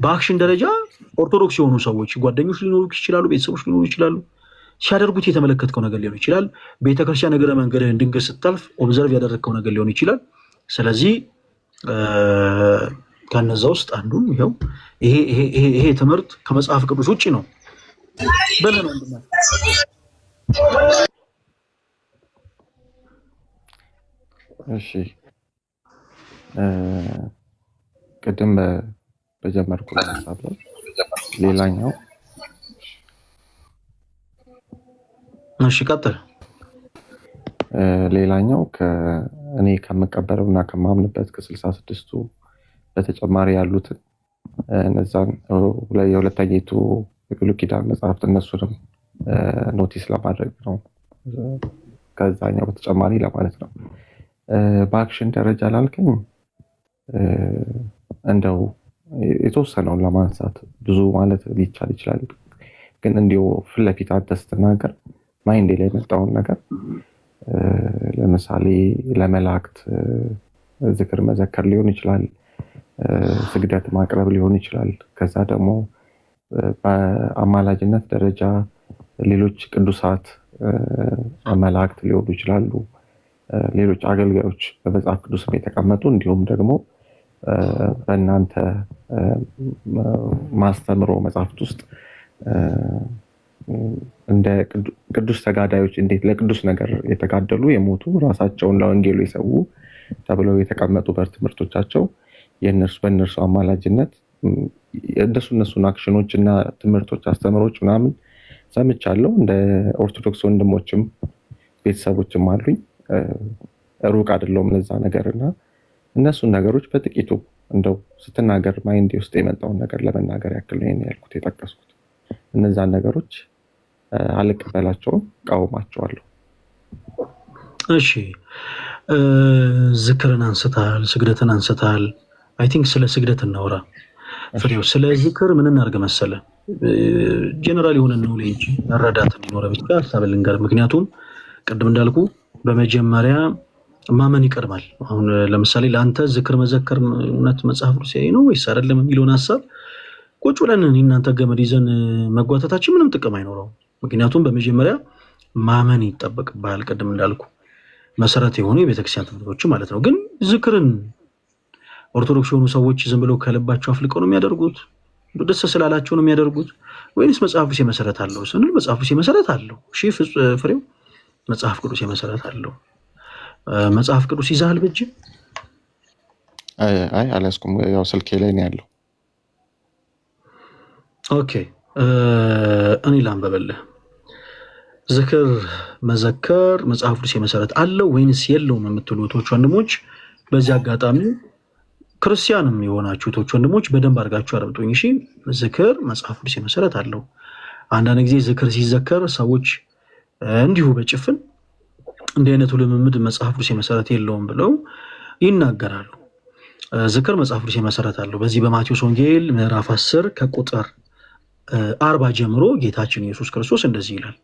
በአክሽን ደረጃ ኦርቶዶክስ የሆኑ ሰዎች ጓደኞች ሊኖሩ ይችላሉ፣ ቤተሰቦች ሊኖሩ ይችላሉ። ሲያደርጉት የተመለከትከው ነገር ሊሆን ይችላል። ቤተክርስቲያን ነገረ መንገድህን ድንገት ስታልፍ ኦብዘርቭ ያደረግከው ነገር ሊሆን ይችላል። ስለዚህ ከነዛ ውስጥ አንዱን ይኸው ይሄ ትምህርት ከመጽሐፍ ቅዱስ ውጭ ነው በለን ወንድና እሺ ቅድም በጀመርኩት ሀሳብ ላይ ሌላኛው እሺ ቀጥል። ሌላኛው እኔ ከምቀበለው እና ከማምንበት ከ66ቱ በተጨማሪ ያሉትን እነዛን የሁለተኛይቱ የብሉይ ኪዳን መጽሐፍት እነሱንም ኖቲስ ለማድረግ ነው። ከዛኛው በተጨማሪ ለማለት ነው። በአክሽን ደረጃ ላልከኝ እንደው የተወሰነውን ለማንሳት ብዙ ማለት ሊቻል ይችላል። ግን እንዲሁ ፊት ለፊት አንተ ስትናገር ማይንዴ ላይ የመጣውን ነገር ለምሳሌ ለመላእክት ዝክር መዘከር ሊሆን ይችላል፣ ስግደት ማቅረብ ሊሆን ይችላል። ከዛ ደግሞ በአማላጅነት ደረጃ ሌሎች ቅዱሳት መላእክት ሊሆኑ ይችላሉ፣ ሌሎች አገልጋዮች በመጽሐፍ ቅዱስ የተቀመጡ እንዲሁም ደግሞ በእናንተ ማስተምሮ መጽሐፍት ውስጥ እንደ ቅዱስ ተጋዳዮች እንዴት ለቅዱስ ነገር የተጋደሉ የሞቱ ራሳቸውን ለወንጌሉ የሰው ተብለው የተቀመጡ በትምህርቶቻቸው በእነርሱ አማላጅነት እነሱን አክሽኖች እና ትምህርቶች አስተምሮች ምናምን ሰምቻለሁ። እንደ ኦርቶዶክስ ወንድሞችም ቤተሰቦችም አሉኝ። ሩቅ አይደለሁም ለዛ ነገርና እነሱን ነገሮች በጥቂቱ እንደው ስትናገር ማይንዴ ውስጥ የመጣውን ነገር ለመናገር ያክል ነው ያልኩት የጠቀስኩት። እነዛን ነገሮች አልቀበላቸውም፣ እቃወማቸዋለሁ። እሺ ዝክርን አንስታል፣ ስግደትን አንስታል። አይ ቲንክ ስለ ስግደት እናውራ ፍሬው። ስለ ዝክር ምን እናድርግ መሰለ፣ ጀነራል የሆነ ኖሌጅ መረዳት እንዲኖረ ብቻ ሀሳብ ልንገር። ምክንያቱም ቅድም እንዳልኩ በመጀመሪያ ማመን ይቀድማል። አሁን ለምሳሌ ለአንተ ዝክር መዘከር እውነት መጽሐፍ ቅዱስ ነው ወይስ አይደለም የሚለውን ሀሳብ ቁጭ ብለን እናንተ ገመድ ይዘን መጓተታችን ምንም ጥቅም አይኖረውም። ምክንያቱም በመጀመሪያ ማመን ይጠበቅብሃል። ቅድም እንዳልኩ መሰረት የሆኑ የቤተክርስቲያን ትምህርቶች ማለት ነው። ግን ዝክርን ኦርቶዶክስ የሆኑ ሰዎች ዝም ብለው ከልባቸው አፍልቀው ነው የሚያደርጉት? ደስ ስላላቸው ነው የሚያደርጉት? ወይስ መጽሐፍ ቅዱስ መሰረት አለው ስንል መጽሐፍ ቅዱስ መሰረት አለው። እሺ ፍሬው መጽሐፍ ቅዱስ መሰረት አለው። መጽሐፍ ቅዱስ ይዛል በእጅ? አይ አልያዝኩም፣ ያው ስልኬ ላይ ነው ያለው። ኦኬ እኔ ላንበበልህ። ዝክር መዘከር መጽሐፍ ቅዱስ መሰረት አለው ወይንስ የለውም የምትሉ እህቶች ወንድሞች፣ በዚህ አጋጣሚ ክርስቲያንም የሆናችሁ እህቶች ወንድሞች በደንብ አድርጋችሁ አረብጡኝ። እሺ ዝክር መጽሐፍ ቅዱስ መሰረት አለው። አንዳንድ ጊዜ ዝክር ሲዘከር ሰዎች እንዲሁ በጭፍን እንዲህ አይነቱ ልምምድ መጽሐፍ ቅዱስ መሰረት የለውም ብለው ይናገራሉ። ዝክር መጽሐፍ ቅዱስ መሰረት አለው። በዚህ በማቴዎስ ወንጌል ምዕራፍ 10 ከቁጥር 40 ጀምሮ ጌታችን ኢየሱስ ክርስቶስ እንደዚህ ይላል፣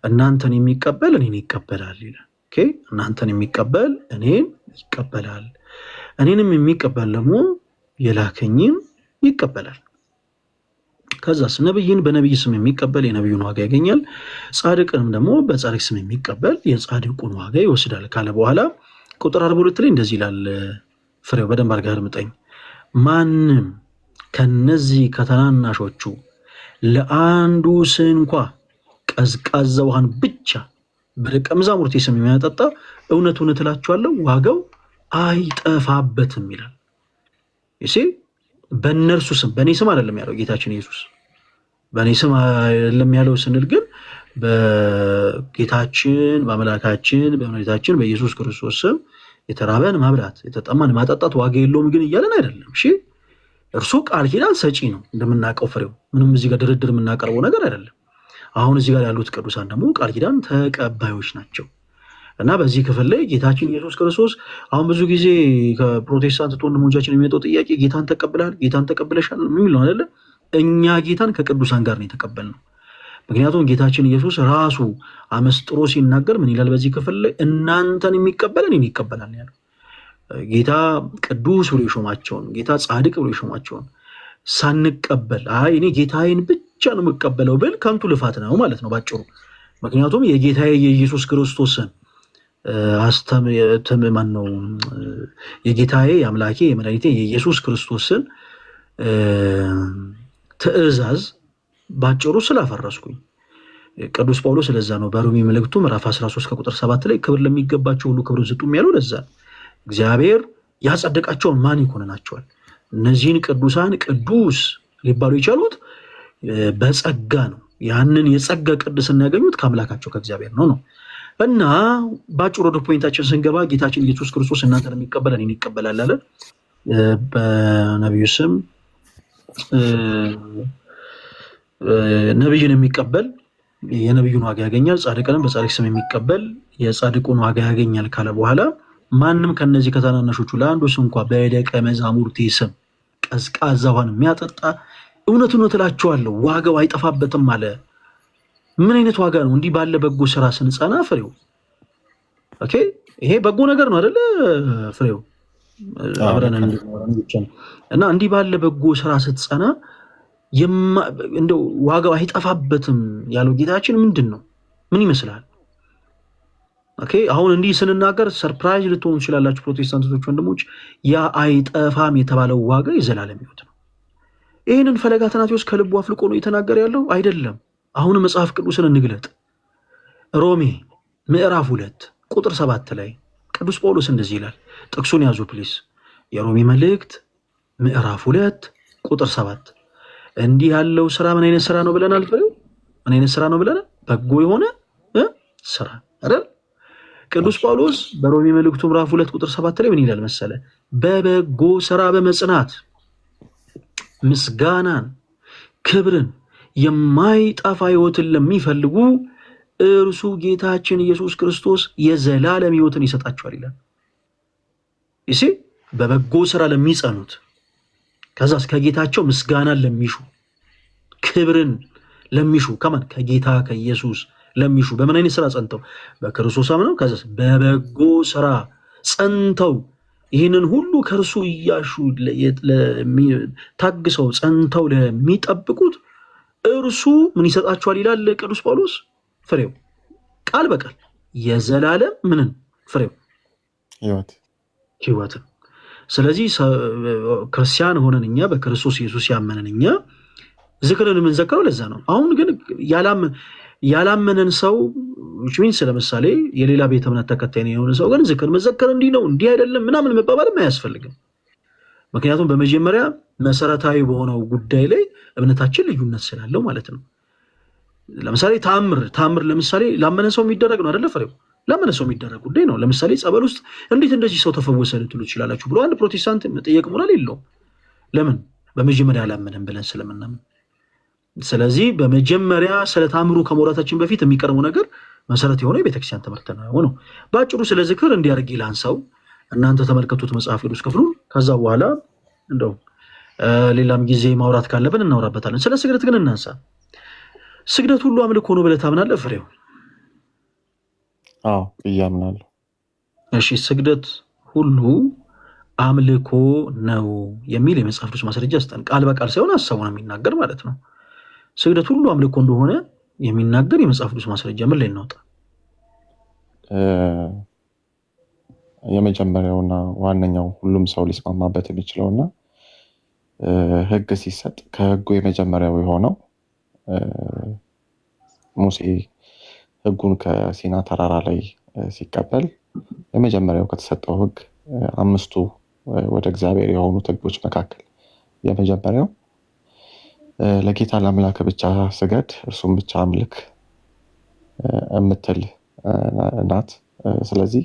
እናንተን የሚቀበል እኔን ይቀበላል ይላል። ኦኬ እናንተን የሚቀበል እኔን ይቀበላል፣ እኔንም የሚቀበል ደግሞ የላከኝን ይቀበላል። ከዛስ ነብይን በነብይ ስም የሚቀበል የነብዩን ዋጋ ያገኛል፣ ጻድቅንም ደግሞ በጻድቅ ስም የሚቀበል የጻድቁን ዋጋ ይወስዳል ካለ በኋላ ቁጥር 42 ላይ እንደዚህ ይላል። ፍሬው በደንብ አድርገህ አድምጠኝ። ማንም ከነዚህ ከተናናሾቹ ለአንዱ ስንኳ ቀዝቃዛ ውሃን ብቻ በደቀ መዛሙርቴ ስም የሚያጠጣ እውነት እውነት እላችኋለሁ ዋጋው አይጠፋበትም ይላል። እሺ በእነርሱ ስም በእኔ ስም አይደለም ያለው ጌታችን ኢየሱስ። በእኔ ስም አይደለም ያለው ስንል ግን በጌታችን በአምላካችን በመድኃኒታችን በኢየሱስ ክርስቶስ ስም የተራበን ማብላት የተጠማን ማጠጣት ዋጋ የለውም ግን እያለን አይደለም። እሺ እርሱ ቃል ኪዳን ሰጪ ነው እንደምናውቀው ፍሬው ምንም እዚህ ጋር ድርድር የምናቀርበው ነገር አይደለም። አሁን እዚህ ጋር ያሉት ቅዱሳን ደግሞ ቃል ኪዳን ተቀባዮች ናቸው እና በዚህ ክፍል ላይ ጌታችን ኢየሱስ ክርስቶስ አሁን ብዙ ጊዜ ከፕሮቴስታንት ወንድሞቻችን የሚመጣው ጥያቄ ጌታን ተቀብለሃል ጌታን ተቀብለሻል የሚል ነው አይደለ? እኛ ጌታን ከቅዱሳን ጋር ነው የተቀበልነው። ምክንያቱም ጌታችን ኢየሱስ ራሱ አመስጥሮ ሲናገር ምን ይላል በዚህ ክፍል ላይ? እናንተን የሚቀበል እኔን ይቀበላል ያለው። ጌታ ቅዱስ ብሎ የሾማቸውን ጌታ ጻድቅ ብሎ የሾማቸውን ሳንቀበል አይ እኔ ጌታዬን ብቻ ነው የምቀበለው ብል ከንቱ ልፋት ነው ማለት ነው ባጭሩ። ምክንያቱም የጌታዬ የኢየሱስ ክርስቶስን ማን ነው የጌታዬ የአምላኬ የመድኃኒቴ የኢየሱስ ክርስቶስን ትእዛዝ ባጭሩ ስላፈረስኩኝ ቅዱስ ጳውሎስ ለዛ ነው በሮሜ መልእክቱ ምዕራፍ 13 ከቁጥር 7 ላይ ክብር ለሚገባቸው ሁሉ ክብርን ስጡ ያለው ለዛ እግዚአብሔር ያጸደቃቸውን ማን ይኮንናቸዋል? እነዚህን ቅዱሳን ቅዱስ ሊባሉ የቻሉት በጸጋ ነው። ያንን የጸጋ ቅድስና ያገኙት ከአምላካቸው ከእግዚአብሔር ነው። እና ባጭሩ ወደ ፖይንታችን ስንገባ ጌታችን ኢየሱስ ክርስቶስ እናንተን የሚቀበል እኔን ይቀበላል አለ። በነቢዩ ስም ነቢይን የሚቀበል የነቢዩን ዋጋ ያገኛል፣ ጻድቅንም በጻድቅ ስም የሚቀበል የጻድቁን ዋጋ ያገኛል ካለ በኋላ ማንም ከነዚህ ከታናናሾቹ ለአንዱስ እንኳ በደቀ መዛሙርቴ ስም ቀዝቃዛ ውሃን የሚያጠጣ እውነት እውነት እላችኋለሁ ዋጋው አይጠፋበትም አለ። ምን አይነት ዋጋ ነው? እንዲህ ባለ በጎ ስራ ስንጸና ፍሬው ኦኬ፣ ይሄ በጎ ነገር ነው አይደለ? ፍሬው አብረን እና እንዲህ ባለ በጎ ስራ ስትጸና እንደው ዋጋው አይጠፋበትም ያለው ጌታችን ምንድን ነው? ምን ይመስላል? ኦኬ አሁን እንዲህ ስንናገር ሰርፕራይዝ ልትሆኑ ትችላላችሁ ፕሮቴስታንቶች ወንድሞች። ያ አይጠፋም የተባለው ዋጋ የዘላለም ሕይወት ነው። ይህንን ፈለገ አትናቴዎስ ከልቡ አፍልቆ ነው የተናገረ ያለው አይደለም። አሁን መጽሐፍ ቅዱስን እንግለጥ። ሮሜ ምዕራፍ 2 ቁጥር 7 ላይ ቅዱስ ጳውሎስ እንደዚህ ይላል። ጥቅሱን ያዙ ፕሊስ። የሮሜ መልእክት ምዕራፍ 2 ቁጥር 7 እንዲህ ያለው ስራ ምን አይነት ስራ ነው ብለናል? ምን አይነት ስራ ነው ብለናል? በጎ የሆነ ስራ አይደል? ቅዱስ ጳውሎስ በሮሜ መልእክቱ ምዕራፍ 2 ቁጥር 7 ላይ ምን ይላል መሰለ? በበጎ ስራ በመጽናት ምስጋናን፣ ክብርን፣ የማይጠፋ ሕይወትን ለሚፈልጉ እርሱ ጌታችን ኢየሱስ ክርስቶስ የዘላለም ሕይወትን ይሰጣቸዋል ይላል። ይሲ በበጎ ስራ ለሚጸኑት ከዛስ ከጌታቸው ምስጋናን ለሚሹ ክብርን ለሚሹ ከማን ከጌታ ከኢየሱስ ለሚሹ በምን አይነት ስራ ጸንተው በክርስቶስ አምነው ከዛስ በበጎ ስራ ጸንተው ይህንን ሁሉ ከእርሱ እያሹ ታግሰው ጸንተው ለሚጠብቁት እርሱ ምን ይሰጣቸዋል ይላል ቅዱስ ጳውሎስ? ፍሬው ቃል በቃል የዘላለም ምንን ፍሬው ሕይወትን። ስለዚህ ክርስቲያን ሆነን እኛ በክርስቶስ ኢየሱስ ያመነን እኛ ዝክርን የምንዘክረው ለዛ ነው። አሁን ግን ያላመነን ሰው ሚንስ ለምሳሌ የሌላ ቤተ እምነት ተከታይ የሆነ ሰው ግን ዝክር መዘከር እንዲህ ነው እንዲህ አይደለም ምናምን መባባልም አያስፈልግም። ምክንያቱም በመጀመሪያ መሰረታዊ በሆነው ጉዳይ ላይ እምነታችን ልዩነት ስላለው ማለት ነው። ለምሳሌ ታምር ለምሳሌ ላመነ ሰው የሚደረግ ነው አይደለ? ፍሬው ላመነ ሰው የሚደረግ ጉዳይ ነው። ለምሳሌ ጸበል ውስጥ እንዴት እንደዚህ ሰው ተፈወሰ ልትሉ ትችላላችሁ ብሎ አንድ ፕሮቴስታንት መጠየቅ ሞራል የለውም። ለምን? በመጀመሪያ አላመነም ብለን ስለምናምን። ስለዚህ በመጀመሪያ ስለ ታምሩ ከመውራታችን በፊት የሚቀርበው ነገር መሰረት የሆነ የቤተክርስቲያን ትምህርት ነው። በአጭሩ ስለ ዝክር እንዲያርግ ላንሳው፣ እናንተ ተመልከቱት መጽሐፍ ቅዱስ ክፍሉን። ከዛ በኋላ እንደው ሌላም ጊዜ ማውራት ካለብን እናወራበታለን። ስለ ስግደት ግን እናንሳ። ስግደት ሁሉ አምልኮ ነው ብለህ ታምናለህ ፍሬው? አዎ እያምናለሁ። እሺ ስግደት ሁሉ አምልኮ ነው የሚል የመጽሐፍ ቅዱስ ማስረጃ ስጠን። ቃል በቃል ሳይሆን ሀሳቡን የሚናገር ማለት ነው። ስግደት ሁሉ አምልኮ እንደሆነ የሚናገር የመጽሐፍ ቅዱስ ማስረጃ ምን ላይ እናውጣ? የመጀመሪያውና ዋነኛው ሁሉም ሰው ሊስማማበት የሚችለውና ሕግ ሲሰጥ ከሕጉ የመጀመሪያው የሆነው ሙሴ ህጉን ከሲና ተራራ ላይ ሲቀበል የመጀመሪያው ከተሰጠው ህግ 5ቱ ወደ እግዚአብሔር የሆኑት ህጎች መካከል የመጀመሪያው ለጌታ ለአምላክ ብቻ ስገድ እርሱም ብቻ አምልክ እምትል ናት። ስለዚህ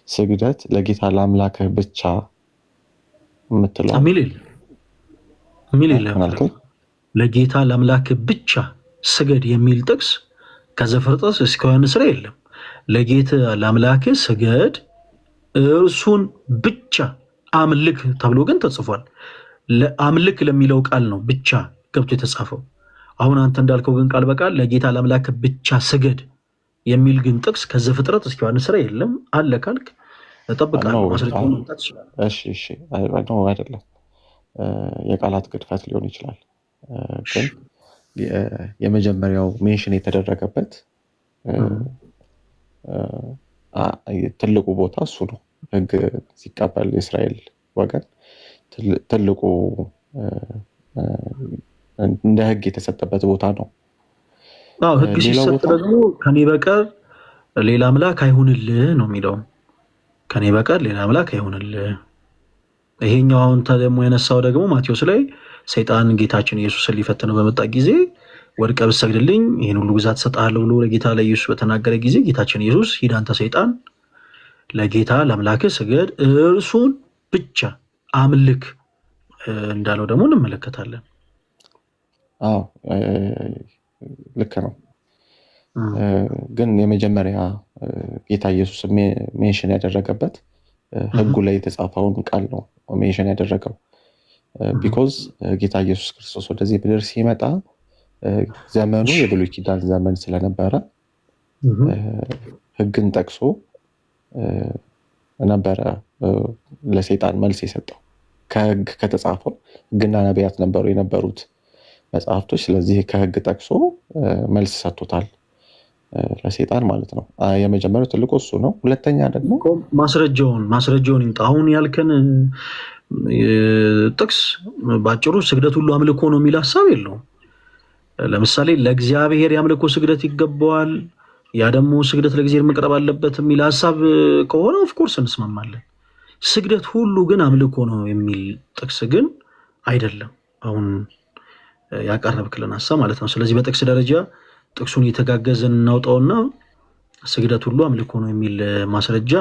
ስግደት ለጌታ ለአምላክ ብቻ እምትለው ለጌታ ለአምላክ ብቻ ስገድ የሚል ጥቅስ ከዘፍጥረት እስከ ዮሐንስ ራዕይ የለም። ለጌታ ለአምላክ ስገድ እርሱን ብቻ አምልክ ተብሎ ግን ተጽፏል። ለአምልክ ለሚለው ቃል ነው ብቻ ገብቶ የተጻፈው። አሁን አንተ እንዳልከው ግን ቃል በቃል ለጌታ ለአምላክ ብቻ ስገድ የሚል ግን ጥቅስ ከዘፍጥረት እስከ ዮሐንስ ራዕይ የለም። አለ ካልክ እጠብቃለሁ። ማስረጃውን ማምጣት ይችላል። እሺ አይደለም የቃላት ግድፈት ሊሆን ይችላል። ግን የመጀመሪያው ሜንሽን የተደረገበት ትልቁ ቦታ እሱ ነው። ህግ ሲቀበል የእስራኤል ወገን ትልቁ እንደ ህግ የተሰጠበት ቦታ ነው። ህግ ሲሰጥ ደግሞ ከኔ በቀር ሌላ አምላክ አይሁንልህ ነው የሚለው። ከኔ በቀር ሌላ አምላክ አይሁንልህ። ይሄኛው አሁን ደግሞ የነሳው ደግሞ ማቴዎስ ላይ ሰይጣን ጌታችን ኢየሱስን ሊፈትነው በመጣ ጊዜ ወድቀ ብትሰግድልኝ ይህን ሁሉ ግዛት እሰጥሃለሁ ብሎ ለጌታ ለኢየሱስ በተናገረ ጊዜ ጌታችን ኢየሱስ ሂድ አንተ ሰይጣን ለጌታ ለአምላክህ ስገድ እርሱን ብቻ አምልክ እንዳለው ደግሞ እንመለከታለን። ልክ ነው። ግን የመጀመሪያ ጌታ ኢየሱስ ሜንሽን ያደረገበት ህጉ ላይ የተጻፈውን ቃል ነው ሜንሽን ያደረገው። ቢኮዝ ጌታ ኢየሱስ ክርስቶስ ወደዚህ ምድር ሲመጣ ዘመኑ የብሉይ ኪዳን ዘመን ስለነበረ ህግን ጠቅሶ ነበረ ለሰይጣን መልስ የሰጠው። ከህግ ከተጻፈው ህግና ነቢያት ነበሩ የነበሩት መጽሐፍቶች። ስለዚህ ከህግ ጠቅሶ መልስ ሰጥቶታል ለሰይጣን ማለት ነው። የመጀመሪያው ትልቁ እሱ ነው። ሁለተኛ ደግሞ ማስረጃውን ይምጣ። አሁን ያልከን ጥቅስ ባጭሩ ስግደት ሁሉ አምልኮ ነው የሚል ሀሳብ የለውም። ለምሳሌ ለእግዚአብሔር የአምልኮ ስግደት ይገባዋል፣ ያ ደግሞ ስግደት ለእግዚአብሔር መቅረብ አለበት የሚል ሀሳብ ከሆነ ኦፍኮርስ እንስማማለን። ስግደት ሁሉ ግን አምልኮ ነው የሚል ጥቅስ ግን አይደለም አሁን ያቀረብክልን ሀሳብ ማለት ነው። ስለዚህ በጥቅስ ደረጃ ጥቅሱን እየተጋገዘን እናውጣውና ስግደት ሁሉ አምልኮ ነው የሚል ማስረጃ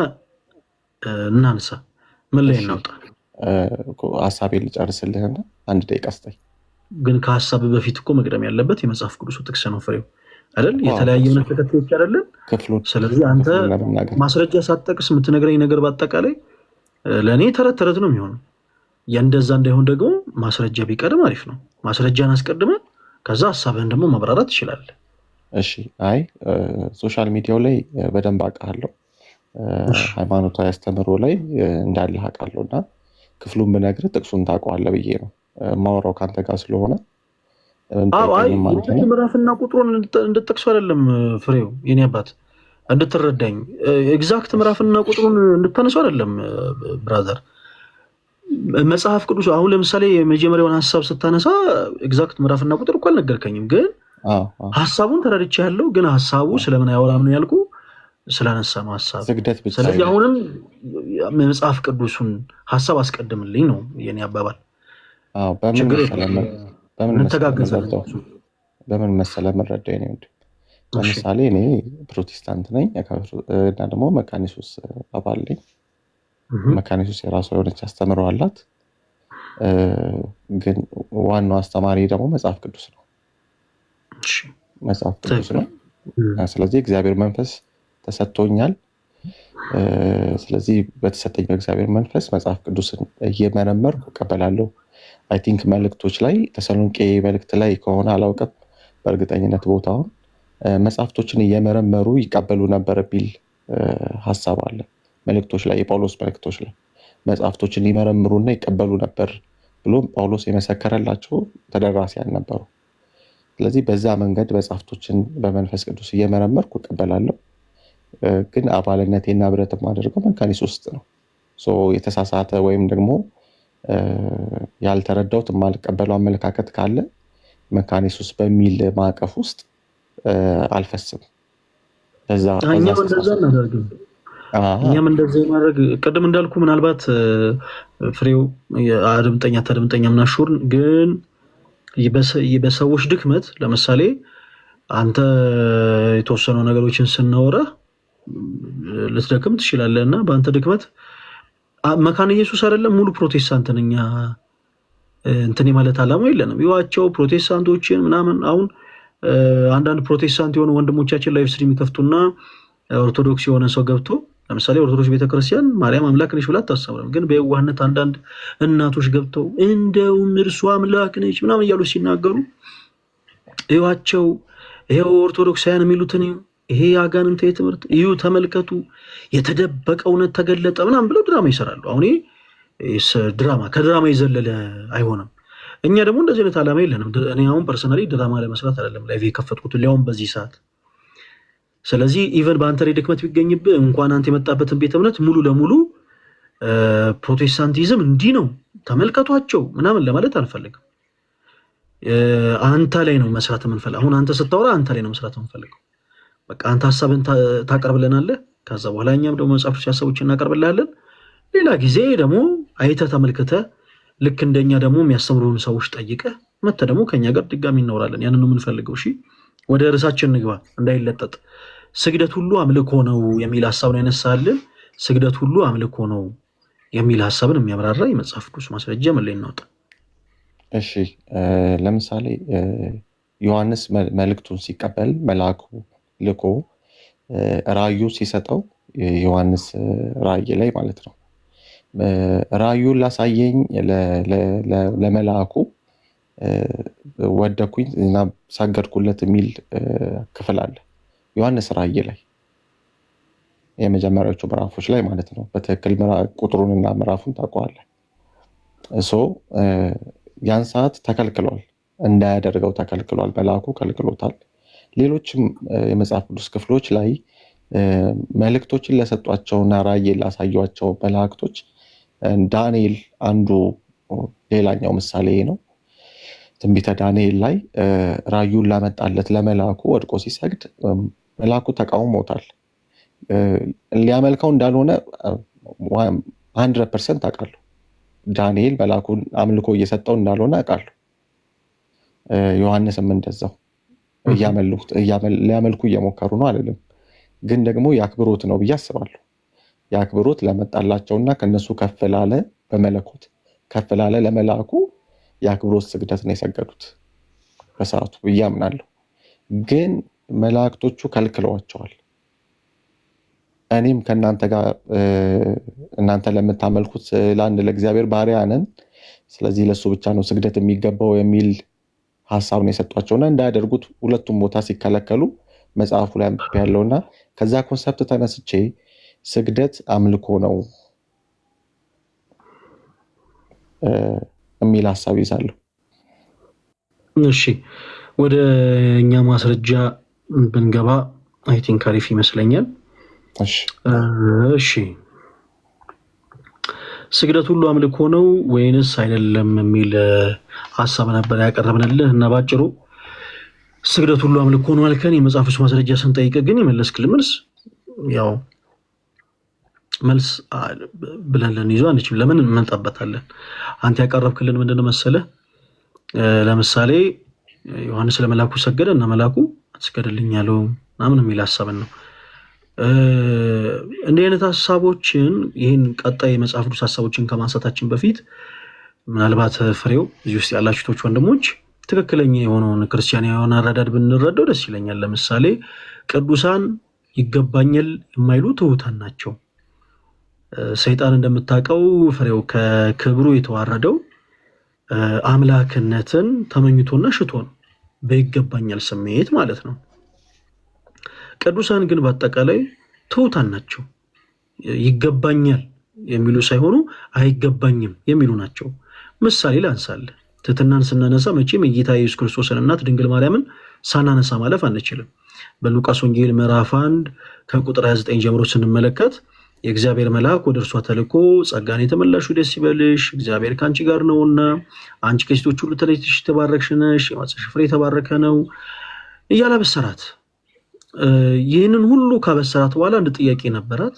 እናንሳ። ምን ላይ እናውጣ? ሀሳቤን ልጨርስልህና 1 ደቂቃ ስጠኝ። ግን ከሀሳብ በፊት እኮ መቅደም ያለበት የመጽሐፍ ቅዱሱ ጥቅስ ነው ፍሬው አይደል? የተለያየ እምነት ተከታዮች አይደለን። ስለዚህ አንተ ማስረጃ ሳትጠቅስ የምትነግረኝ ነገር በአጠቃላይ ለእኔ ተረት ተረት ነው የሚሆነው። እንደዛ እንዳይሆን ደግሞ ማስረጃ ቢቀድም አሪፍ ነው። ማስረጃን አስቀድመን ከዛ ሀሳብህን ደግሞ ማብራራት ይችላል። እሺ ሶሻል ሚዲያው ላይ በደንብ አውቃለሁ፣ ሃይማኖታዊ አስተምህሮ ላይ እንዳለ አውቃለሁ እና ክፍሉን ብነግርህ ጥቅሱን ታውቀዋለህ ብዬ ነው ማወራው ካንተ ጋር ስለሆነ። ምዕራፍና ቁጥሩን እንድትጠቅሱ አይደለም ፍሬው የኔ አባት፣ እንድትረዳኝ ኤግዛክት ምዕራፍና ቁጥሩን እንድታነሱ አይደለም ብራዘር። መጽሐፍ ቅዱስ አሁን ለምሳሌ የመጀመሪያውን ሀሳብ ስታነሳ ኤግዛክት ምዕራፍና ቁጥር እኮ አልነገርከኝም፣ ግን ሀሳቡን ተረድቻለሁ። ግን ሀሳቡ ስለምን አያወራም ነው ያልኩ፣ ስላነሳ ነው ሀሳብ። ስለዚህ አሁንም መጽሐፍ ቅዱስን ሀሳብ አስቀድምልኝ ነው የኔ አባባል። በምን መሰለ መረዳኝ ነው። ለምሳሌ እኔ ፕሮቴስታንት ነኝ እና ደግሞ መካኒሱስ አባል ነኝ። መካኒሱስ የራሷ የሆነች አስተምሮ አላት። ግን ዋናው አስተማሪ ደግሞ መጽሐፍ ቅዱስ ነው። መጽሐፍ ቅዱስ ነው። ስለዚህ እግዚአብሔር መንፈስ ተሰጥቶኛል። ስለዚህ በተሰጠኝ በእግዚአብሔር መንፈስ መጽሐፍ ቅዱስን እየመረመርኩ እቀበላለሁ። አይ ቲንክ መልእክቶች ላይ ተሰሎንቄ መልእክት ላይ ከሆነ አላውቅም በእርግጠኝነት ቦታውን መጽሐፍቶችን እየመረመሩ ይቀበሉ ነበር ቢል ሀሳብ አለ። መልእክቶች ላይ የጳውሎስ መልእክቶች ላይ መጽሐፍቶችን ይመረምሩና ይቀበሉ ነበር ብሎ ጳውሎስ የመሰከረላቸው ተደራሲያን ነበሩ። ስለዚህ በዛ መንገድ መጽሐፍቶችን በመንፈስ ቅዱስ እየመረመርኩ እቀበላለሁ። ግን አባልነቴና ህብረት የማደርገው መካኒሱስ ውስጥ ነው። የተሳሳተ ወይም ደግሞ ያልተረዳሁት የማልቀበለው አመለካከት ካለ መካኒሱስ በሚል ማዕቀፍ ውስጥ አልፈስም። በዛ እኛም እንደዛ እናደርግም። እኛም እንደዛ ማድረግ ቀደም እንዳልኩ ምናልባት ፍሬው አድምጠኛ ተደምጠኛ ምናሹር ግን በሰዎች ድክመት ለምሳሌ አንተ የተወሰኑ ነገሮችን ስናወራ ልትደክም ትችላለህና በአንተ ድክመት መካነ ኢየሱስ አይደለም ሙሉ ፕሮቴስታንት ነኛ እንትን ማለት አላማ የለንም። ይዋቸው ፕሮቴስታንቶችን ምናምን አሁን አንዳንድ ፕሮቴስታንት የሆኑ ወንድሞቻችን ላይቭ ስትሪም ይከፍቱና ኦርቶዶክስ የሆነ ሰው ገብቶ ለምሳሌ ኦርቶዶክስ ቤተክርስቲያን ማርያም አምላክ ነች ብላ አታስተምርም። ግን በየዋህነት አንዳንድ እናቶች ገብተው እንደውም እርሷ አምላክ ነች ምናምን እያሉ ሲናገሩ ይዋቸው ይሄው ኦርቶዶክሳውያን የሚሉትን ይሄ አጋንንታዊ ትምህርት እዩ ተመልከቱ፣ የተደበቀ እውነት ተገለጠ ምናምን ብለው ድራማ ይሰራሉ። አሁን ድራማ ከድራማ የዘለለ አይሆንም። እኛ ደግሞ እንደዚህ አይነት ዓላማ የለንም። እኔ አሁን ፐርሰናሊ ድራማ ለመስራት አይደለም ላይቭ የከፈትኩት ሊያውም በዚህ ሰዓት። ስለዚህ ኢቨን በአንተ ላይ ድክመት ቢገኝብህ እንኳን አንተ የመጣበትን ቤተ እምነት ሙሉ ለሙሉ ፕሮቴስታንቲዝም እንዲህ ነው ተመልከቷቸው ምናምን ለማለት አልፈልግም። አንተ ላይ ነው መስራት የምንፈልገው። አሁን አንተ ስታወራ አንተ ላይ ነው መስራት የምንፈልገው። በቃ አንተ ሐሳብን ታቀርብልናለህ። ከዛ በኋላ እኛም ደግሞ መጽሐፍ ቅዱስ ሐሳቦችን እናቀርብልሃለን። ሌላ ጊዜ ደግሞ አይተህ ተመልክተህ ልክ እንደኛ ደግሞ የሚያስተምሩን ሰዎች ጠይቀህ መተህ ደግሞ ከኛ ጋር ድጋሚ እናወራለን። ያንን ነው የምንፈልገው። እሺ ወደ ርዕሳችን ንግባ እንዳይለጠጥ። ስግደት ሁሉ አምልኮ ነው የሚል ሐሳብ ነው ያነሳልን። ስግደት ሁሉ አምልኮ ነው የሚል ሐሳብን የሚያብራራ የመጽሐፍ ቅዱስ ማስረጃ ምን ላይ እናውጣ? እሺ ለምሳሌ ዮሐንስ መልእክቱን ሲቀበል መልአኩ ልኮ ራእዩ ሲሰጠው ዮሐንስ ራእይ ላይ ማለት ነው ራእዩን ላሳየኝ ለመልአኩ ወደኩኝ እና ሰገድኩለት የሚል ክፍል አለ ዮሐንስ ራእይ ላይ የመጀመሪያዎቹ ምዕራፎች ላይ ማለት ነው። በትክክል ቁጥሩንና ምዕራፉን ታውቀዋለህ። ያን ሰዓት ተከልክሏል፣ እንዳያደርገው ተከልክሏል። መልአኩ ከልክሎታል። ሌሎችም የመጽሐፍ ቅዱስ ክፍሎች ላይ መልእክቶችን ለሰጧቸውና ራእይን ላሳዩቸው መላእክቶች ዳንኤል አንዱ ሌላኛው ምሳሌ ነው። ትንቢተ ዳንኤል ላይ ራእዩን ላመጣለት ለመልአኩ ወድቆ ሲሰግድ መልአኩ ተቃውሞታል። ሊያመልከው እንዳልሆነ 100% አውቃለሁ። ዳንኤል መልአኩን አምልኮ እየሰጠው እንዳልሆነ አውቃለሁ። ዮሐንስም እንደዛው ሊያመልኩ እየሞከሩ ነው አይደለም። ግን ደግሞ የአክብሮት ነው ብዬ አስባለሁ። የአክብሮት ለመጣላቸውና ከነሱ ከፍ ላለ በመለኮት ከፍ ላለ ለመልአኩ የአክብሮት ስግደት ነው የሰገዱት በሰዓቱ ብዬ አምናለሁ። ግን መላእክቶቹ ከልክለዋቸዋል። እኔም ከእናንተ ጋር እናንተ ለምታመልኩት ለአንድ ለእግዚአብሔር ባሪያ ነን፣ ስለዚህ ለሱ ብቻ ነው ስግደት የሚገባው የሚል ሐሳብ ነው የሰጧቸውና እንዳያደርጉት ሁለቱም ቦታ ሲከለከሉ መጽሐፉ ላይ ያለውና ከዛ ኮንሰፕት ተነስቼ ስግደት አምልኮ ነው የሚል ሐሳብ ይዛለሁ። እሺ ወደ እኛ ማስረጃ ብንገባ አይ ቲንክ አሪፍ ይመስለኛል። እሺ ስግደት ሁሉ አምልኮ ነው ወይንስ አይደለም የሚል ሐሳብ ነበር ያቀረብንልህ እና ባጭሩ ስግደት ሁሉ አምልኮ ነው አልከን። የመጽሐፍ ቅዱስ ማስረጃ ስንጠይቅ ግን የመለስክልን መልስ ያው መልስ ብለን ልንይዘው አንችልም። ለምን እንመጣበታለን? አንተ ያቀረብክልን ምንድነው መሰለህ? ለምሳሌ ዮሐንስ ለመልአኩ ሰገደ እና መልአኩ አትስገድልኝ ያለው ምናምን የሚል ሐሳብን ነው። እንዲህ አይነት ሐሳቦችን ይህን ቀጣይ የመጽሐፍ ቅዱስ ሐሳቦችን ከማንሳታችን በፊት ምናልባት ፍሬው እዚህ ውስጥ ያላችሁቶች ወንድሞች ትክክለኛ የሆነውን ክርስቲያናዊ የሆነ አረዳድ ብንረዳው ደስ ይለኛል። ለምሳሌ ቅዱሳን ይገባኛል የማይሉ ትሑታን ናቸው። ሰይጣን እንደምታውቀው ፍሬው ከክብሩ የተዋረደው አምላክነትን ተመኝቶና ሽቶ ነው፣ በይገባኛል ስሜት ማለት ነው። ቅዱሳን ግን በአጠቃላይ ትሑታን ናቸው። ይገባኛል የሚሉ ሳይሆኑ አይገባኝም የሚሉ ናቸው። ምሳሌ ላንሳልህ። ትሕትናን ስናነሳ መቼም የጌታ ኢየሱስ ክርስቶስን እናት ድንግል ማርያምን ሳናነሳ ማለፍ አንችልም። በሉቃስ ወንጌል ምዕራፍ 1 ከቁጥር 29 ጀምሮ ስንመለከት የእግዚአብሔር መልአክ ወደ እርሷ ተልኮ ጸጋን የተመላሽ ደስ ይበልሽ፣ እግዚአብሔር ከአንቺ ጋር ነውና አንቺ ከሴቶች ሁሉ ተለይተሽ የተባረክሽ ነሽ፣ የማኅፀንሽ ፍሬ የተባረከ ነው፣ እያላበሰራት ይህንን ሁሉ ካበሰራት በኋላ አንድ ጥያቄ ነበራት።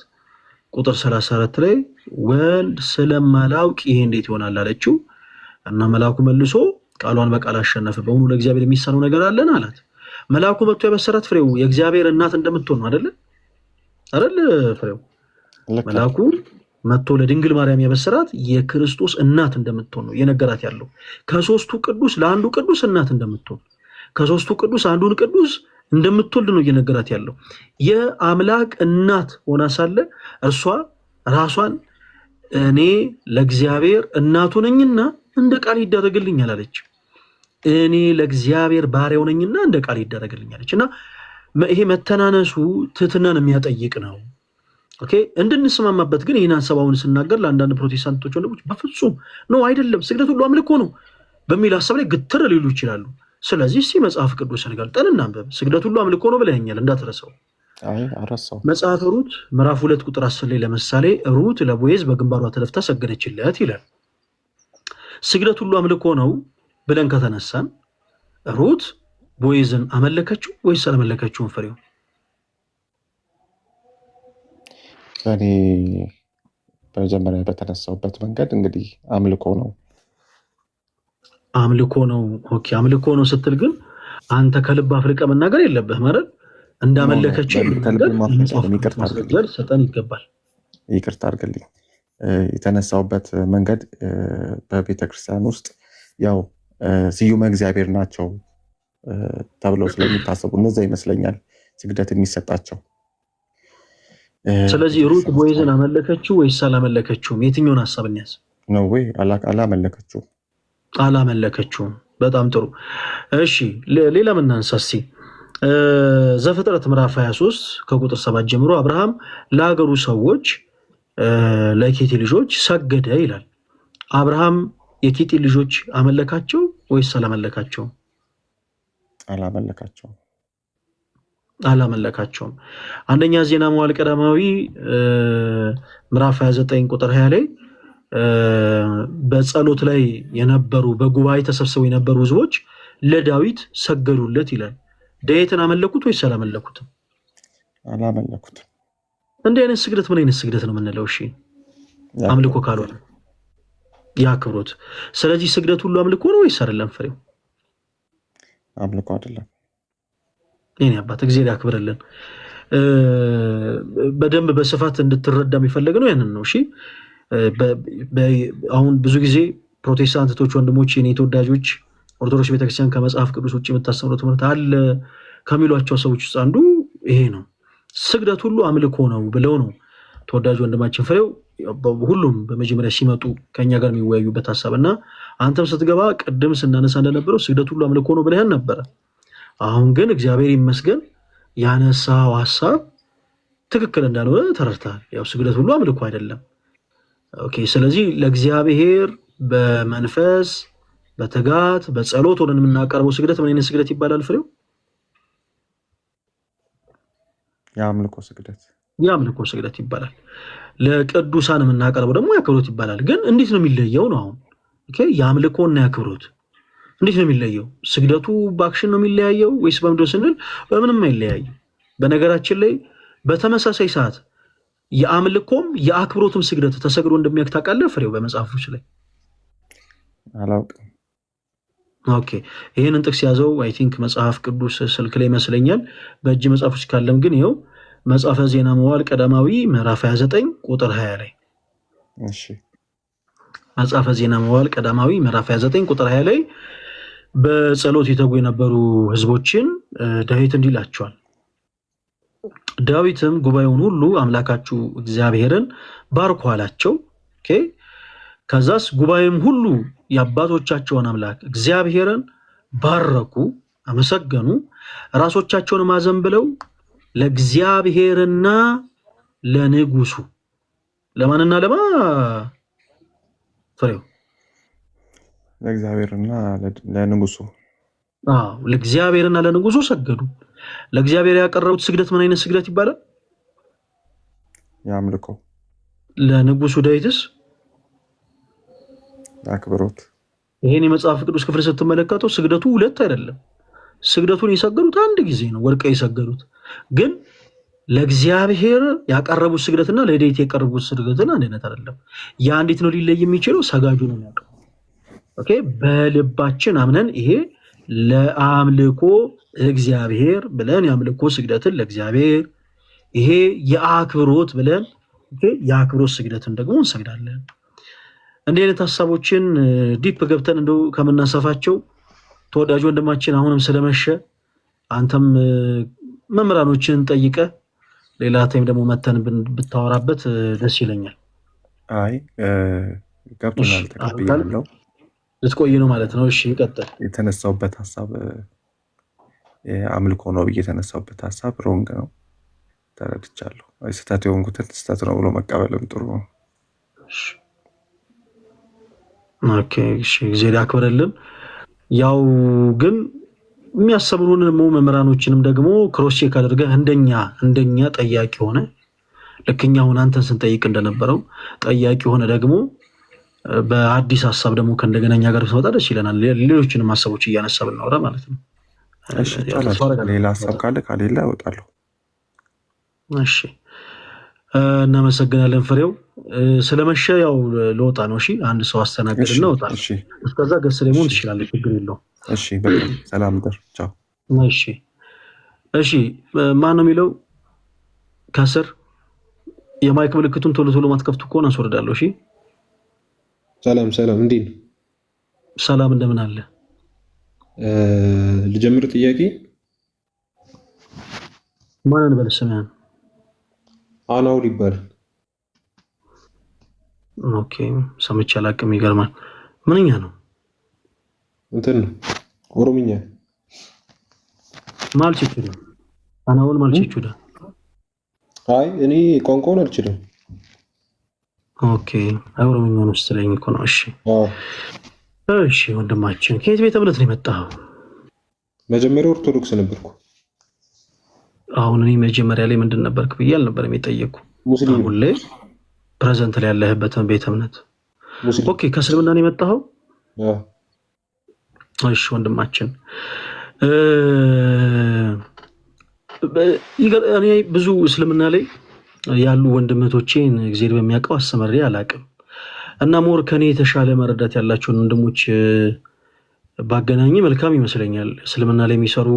ቁጥር 34 ላይ ወልድ ስለማላውቅ ይሄ እንዴት ይሆናል አለችው እና መልአኩ መልሶ ቃሏን በቃል አሸነፈ፣ በእውኑ ለእግዚአብሔር የሚሳነው ነገር አለን አላት። መልአኩ መጥቶ ያበሰራት ፍሬው የእግዚአብሔር እናት እንደምትሆን ነው አይደል ፍሬው? መልአኩ መጥቶ ለድንግል ማርያም ያበሰራት የክርስቶስ እናት እንደምትሆን ነው የነገራት ያለው። ከሶስቱ ቅዱስ ለአንዱ ቅዱስ እናት እንደምትሆን፣ ከሶስቱ ቅዱስ አንዱን ቅዱስ እንደምትወልድ ነው እየነገራት ያለው። የአምላክ እናት ሆና ሳለ እርሷ ራሷን እኔ ለእግዚአብሔር እናቱ ነኝና እንደ ቃል ይደረግልኛል አለች። እኔ ለእግዚአብሔር ባሪያው ነኝና እንደ ቃል ይደረግልኛል አለች። እና ይሄ መተናነሱ ትህትናን የሚያጠይቅ ነው። ኦኬ፣ እንድንስማማበት ግን ይህን ሀሳባውን ስናገር ለአንዳንድ ፕሮቴስታንቶች ወንድሞች በፍጹም ነው አይደለም፣ ስግደት ሁሉ አምልኮ ነው በሚል ሀሳብ ላይ ግትር ሊሉ ይችላሉ። ስለዚህ እስኪ መጽሐፍ ቅዱስን ገልጠን እናንብብ። ስግደት ሁሉ አምልኮ ነው ብለኸኛል፣ እንዳትረሳው። መጽሐፈ ሩት ምዕራፍ 2 ቁጥር 10 ላይ ለምሳሌ ሩት ለቦዔዝ በግንባሯ ተደፍታ ሰገደችለት ይላል። ስግደት ሁሉ አምልኮ ነው ብለን ከተነሳን ሩት ቦዔዝን አመለከችው ወይስ አላመለከችውም? ፍሬው እኔ በመጀመሪያ በተነሳውበት መንገድ እንግዲህ አምልኮ ነው። ኦኬ፣ አምልኮ ነው ስትል ግን አንተ ከልብ አፍልቀ መናገር የለብህም ማለት እንዳመለከችው ሰጠን ይገባል። ይቅርታ አድርግልኝ። የተነሳውበት መንገድ በቤተክርስቲያን ውስጥ ያው ስዩመ እግዚአብሔር ናቸው ተብለው ስለሚታሰቡ እነዛ ይመስለኛል ስግደት የሚሰጣቸው። ስለዚህ ሩት ቦዔዝን አመለከችው ወይስ አላመለከችውም? የትኛውን ሀሳብ እንያዝ? ነው ወይ አላመለከችውም። በጣም ጥሩ። እሺ ሌላ ምን እናንሳ እስቲ? ዘፍጥረት ምዕራፍ 23 ከቁጥር 7 ጀምሮ አብርሃም ለሀገሩ ሰዎች ለኬጢ ልጆች ሰገደ ይላል። አብርሃም የኬጢ ልጆች አመለካቸው ወይስ አላመለካቸውም? አላመለካቸውም። አንደኛ ዜና መዋዕል ቀዳማዊ ምዕራፍ 29 ቁጥር 20 ላይ በጸሎት ላይ የነበሩ በጉባኤ ተሰብስበው የነበሩ ህዝቦች ለዳዊት ሰገዱለት ይላል። ዳዊትን አመለኩት ወይስ አላመለኩትም? አላመለኩትም። እንዲህ አይነት ስግደት ምን አይነት ስግደት ነው የምንለው? እሺ አምልኮ ካልሆነ ያክብሮት። ስለዚህ ስግደት ሁሉ አምልኮ ነው ወይስ አይደለም? ፍሬው አምልኮ አይደለም። የኔ አባት እግዚአብሔር ያክብርልን። በደንብ በስፋት እንድትረዳ የሚፈልግ ነው ያንን ነው። እሺ አሁን ብዙ ጊዜ ፕሮቴስታንቶች ወንድሞች፣ የኔ ተወዳጆች፣ ኦርቶዶክስ ቤተክርስቲያን ከመጽሐፍ ቅዱስ ውጭ የምታስተምረው ትምህርት አለ ከሚሏቸው ሰዎች ውስጥ አንዱ ይሄ ነው። ስግደት ሁሉ አምልኮ ነው ብለው ነው ተወዳጅ ወንድማችን ፍሬው ሁሉም በመጀመሪያ ሲመጡ ከኛ ጋር የሚወያዩበት ሀሳብ እና አንተም ስትገባ ቅድም ስናነሳ እንደነበረው ስግደት ሁሉ አምልኮ ነው ብለህን ነበረ። አሁን ግን እግዚአብሔር ይመስገን ያነሳው ሀሳብ ትክክል እንዳልሆነ ተረድተሃል። ያው ስግደት ሁሉ አምልኮ አይደለም። ኦኬ፣ ስለዚህ ለእግዚአብሔር በመንፈስ በትጋት በጸሎት ሆነን የምናቀርበው ስግደት ምን አይነት ስግደት ይባላል? ፍሬው የአምልኮ ስግደት ይባላል። ለቅዱሳን የምናቀርበው ደግሞ ያክብሮት ይባላል። ግን እንዴት ነው የሚለየው ነው? አሁን ኦኬ፣ የአምልኮና ያክብሮት እንዴት ነው የሚለየው? ስግደቱ በአክሽን ነው የሚለያየው ወይስ በምንድን ስንል በምንም አይለያይም። በነገራችን ላይ በተመሳሳይ ሰዓት የአምልኮም የአክብሮትም ስግደት ተሰግዶ እንደሚያውቅ ታውቃለህ ፍሬው? በመጽሐፎች ላይ አላውቅም። ኦኬ፣ ይህንን ጥቅስ ያዘው። አይ ቲንክ መጽሐፍ ቅዱስ ስልክ ላይ ይመስለኛል። በእጅ መጽሐፎች ካለም ግን ይኸው መጽሐፈ ዜና መዋዕል ቀዳማዊ ምዕራፍ 29 ቁጥር 20 ላይ እሺ፣ መጽሐፈ ዜና መዋዕል ቀዳማዊ ምዕራፍ 29 ቁጥር 20 ላይ በጸሎት የተጉ የነበሩ ህዝቦችን ዳዊት እንዲህ ይላቸዋል። ዳዊትም ጉባኤውን ሁሉ አምላካችሁ እግዚአብሔርን ባርኩ አላቸው። ኦኬ፣ ከዛስ ጉባኤም ሁሉ የአባቶቻቸውን አምላክ እግዚአብሔርን ባረኩ፣ አመሰገኑ፣ ራሶቻቸውን ማዘንብለው ለእግዚአብሔርና ለንጉሱ። ለማንና ለማ ፍሬው? ለእግዚአብሔርና ለንጉሱ። ለእግዚአብሔርና ለንጉሱ ሰገዱ። ለእግዚአብሔር ያቀረቡት ስግደት ምን አይነት ስግደት ይባላል? የአምልኮ። ለንጉሱ ዳዊትስ አክብሮት። ይሄን የመጽሐፍ ቅዱስ ክፍል ስትመለከተው ስግደቱ ሁለት አይደለም። ስግደቱን የሰገዱት አንድ ጊዜ ነው ወድቀው የሰገዱት። ግን ለእግዚአብሔር ያቀረቡት ስግደትና ለዴት የቀረቡት ስግደትና አንድ አይነት አይደለም። ያ እንዴት ነው ሊለይ የሚችለው? ሰጋጁ ነው የሚያውቀው። ኦኬ በልባችን አምነን ይሄ ለአምልኮ እግዚአብሔር ብለን የአምልኮ ስግደትን ለእግዚአብሔር ይሄ የአክብሮት ብለን የአክብሮት ስግደትን ደግሞ እንሰግዳለን። እንዲህ አይነት ሀሳቦችን ዲፕ ገብተን እንደው ከምናሰፋቸው ተወዳጅ ወንድማችን አሁንም ስለመሸ አንተም መምህራኖችን ጠይቀ ሌላ ታይም ደግሞ መተን ብታወራበት ደስ ይለኛል። አይ ገብቶናል፣ ተቀብያለሁ። ልትቆይ ነው ማለት ነው? እሺ ይቀጥል። የተነሳውበት ሀሳብ አምልኮ ነው ብዬ የተነሳውበት ሀሳብ ሮንግ ነው፣ ተረድቻለሁ። ስህተት የሆንኩትን ስህተት ነው ብሎ መቀበልም ጥሩ ነው። ኦኬ እሺ፣ ጊዜ ያክብርልን። ያው ግን የሚያሰብሩን ደግሞ መምህራኖችንም ደግሞ ክሮስ ቼክ አድርገህ እንደኛ ጠያቂ ሆነ ልክኛ ሆነ አንተን ስንጠይቅ እንደነበረው ጠያቂ ሆነ ደግሞ በአዲስ ሀሳብ ደግሞ ከእንደገና እኛ ጋር ብትመጣ ደስ ይለናል። ሌሎችንም ሀሳቦች እያነሳ ብናወራ ማለት ነው። ሌላ ሀሳብ ካለ ከሌላ እወጣለሁ። እሺ እናመሰግናለን ፍሬው። ስለመሸ ያው ለወጣ ነው። እሺ አንድ ሰው አስተናግድና እወጣለሁ። እስከዛ ገስ ላይ መሆን ትችላለህ፣ ችግር የለውም። እሺ በቃ ሰላም ደር ቻው። እሺ ማን ነው የሚለው ከስር የማይክ ምልክቱን ቶሎ ቶሎ ማትከፍቱ ከሆነ አስወርዳለሁ። እሺ ሰላም እንዴት ነው? ሰላም እንደምን አለ? ልጀምር ጥያቄ ማንን በል ስምህን? አናውል ይባላል። ኦኬ ሰምቼ አላውቅም። ይገርማል። ምንኛ ነው? እንትን ነው ኦሮምኛ ማልችቹዳ አናውል ማልችቹዳ። አይ እኔ ቋንቋውን አልችልም። ኦኬ ኦሮምኛ ነው ስትለኝ እኮ ነው። እሺ ወንድማችን ከየት ቤተ እምነት ነው የመጣኸው? መጀመሪያ ኦርቶዶክስ ነበርኩ። አሁን እኔ መጀመሪያ ላይ ምንድን ነበርክ ብዬ አልነበረም የጠየቅኩ። ሙስሊም። አሁን ላይ ፕሬዘንት ላይ ያለህበትን ቤተ እምነት። ኦኬ ከእስልምና ነው የመጣኸው? እሺ ወንድማችን እኔ ብዙ እስልምና ላይ ያሉ ወንድምቶቼን እግዚአብሔር በሚያውቀው አስተምሬ አላውቅም እና ሞር ከኔ የተሻለ መረዳት ያላቸውን ወንድሞች ባገናኝ መልካም ይመስለኛል። እስልምና ላይ የሚሰሩ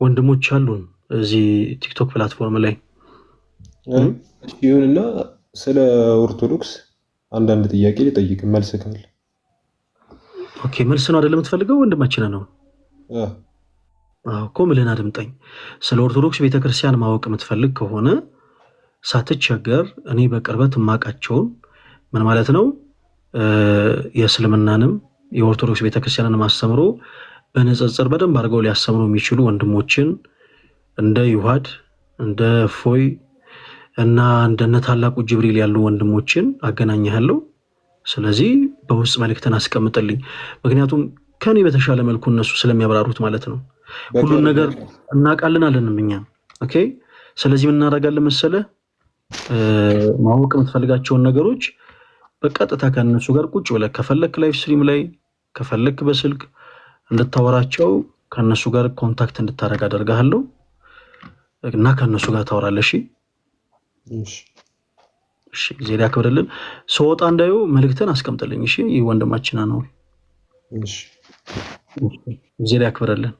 ወንድሞች አሉን እዚህ ቲክቶክ ፕላትፎርም ላይ። ይሁንና ስለ ኦርቶዶክስ አንዳንድ ጥያቄ ልጠይቅ፣ መልስ ካለ። ኦኬ መልስ ነው አይደለም የምትፈልገው? ወንድማችን ነው እኮ ምልን አድምጠኝ። ስለ ኦርቶዶክስ ቤተክርስቲያን ማወቅ የምትፈልግ ከሆነ ሳትቸገር እኔ በቅርበት የማውቃቸውን ምን ማለት ነው የእስልምናንም የኦርቶዶክስ ቤተክርስቲያንን አስተምሮ በንጽጽር በደንብ አድርገው ሊያስተምሩ የሚችሉ ወንድሞችን እንደ ይዋድ እንደ ፎይ እና እንደነ ታላቁ ጅብሪል ያሉ ወንድሞችን አገናኝሃለሁ። ስለዚህ በውስጥ መልእክትን አስቀምጥልኝ። ምክንያቱም ከኔ በተሻለ መልኩ እነሱ ስለሚያብራሩት ማለት ነው። ሁሉን ነገር እናውቃለን አለንም እኛ። ኦኬ ስለዚህ ምን እናደርጋለን መሰለህ? ማወቅ የምትፈልጋቸውን ነገሮች በቀጥታ ከነሱ ጋር ቁጭ ብለህ ከፈለክ ላይቭ ስትሪም ላይ ከፈለክ በስልክ እንድታወራቸው ከነሱ ጋር ኮንታክት እንድታደርግ አደርጋለሁ እና ከነሱ ጋር ታወራለህ። እሺ ጊዜ ያክብርልን። ሰውጣ እንዳዩ መልእክትን አስቀምጥልኝ። እሺ ወንድማችን ነው። እሺ ጊዜ ያክብርልን።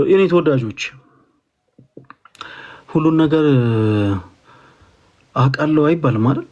የኔ ተወዳጆች ሁሉን ነገር አውቃለሁ አይባልም አይደል?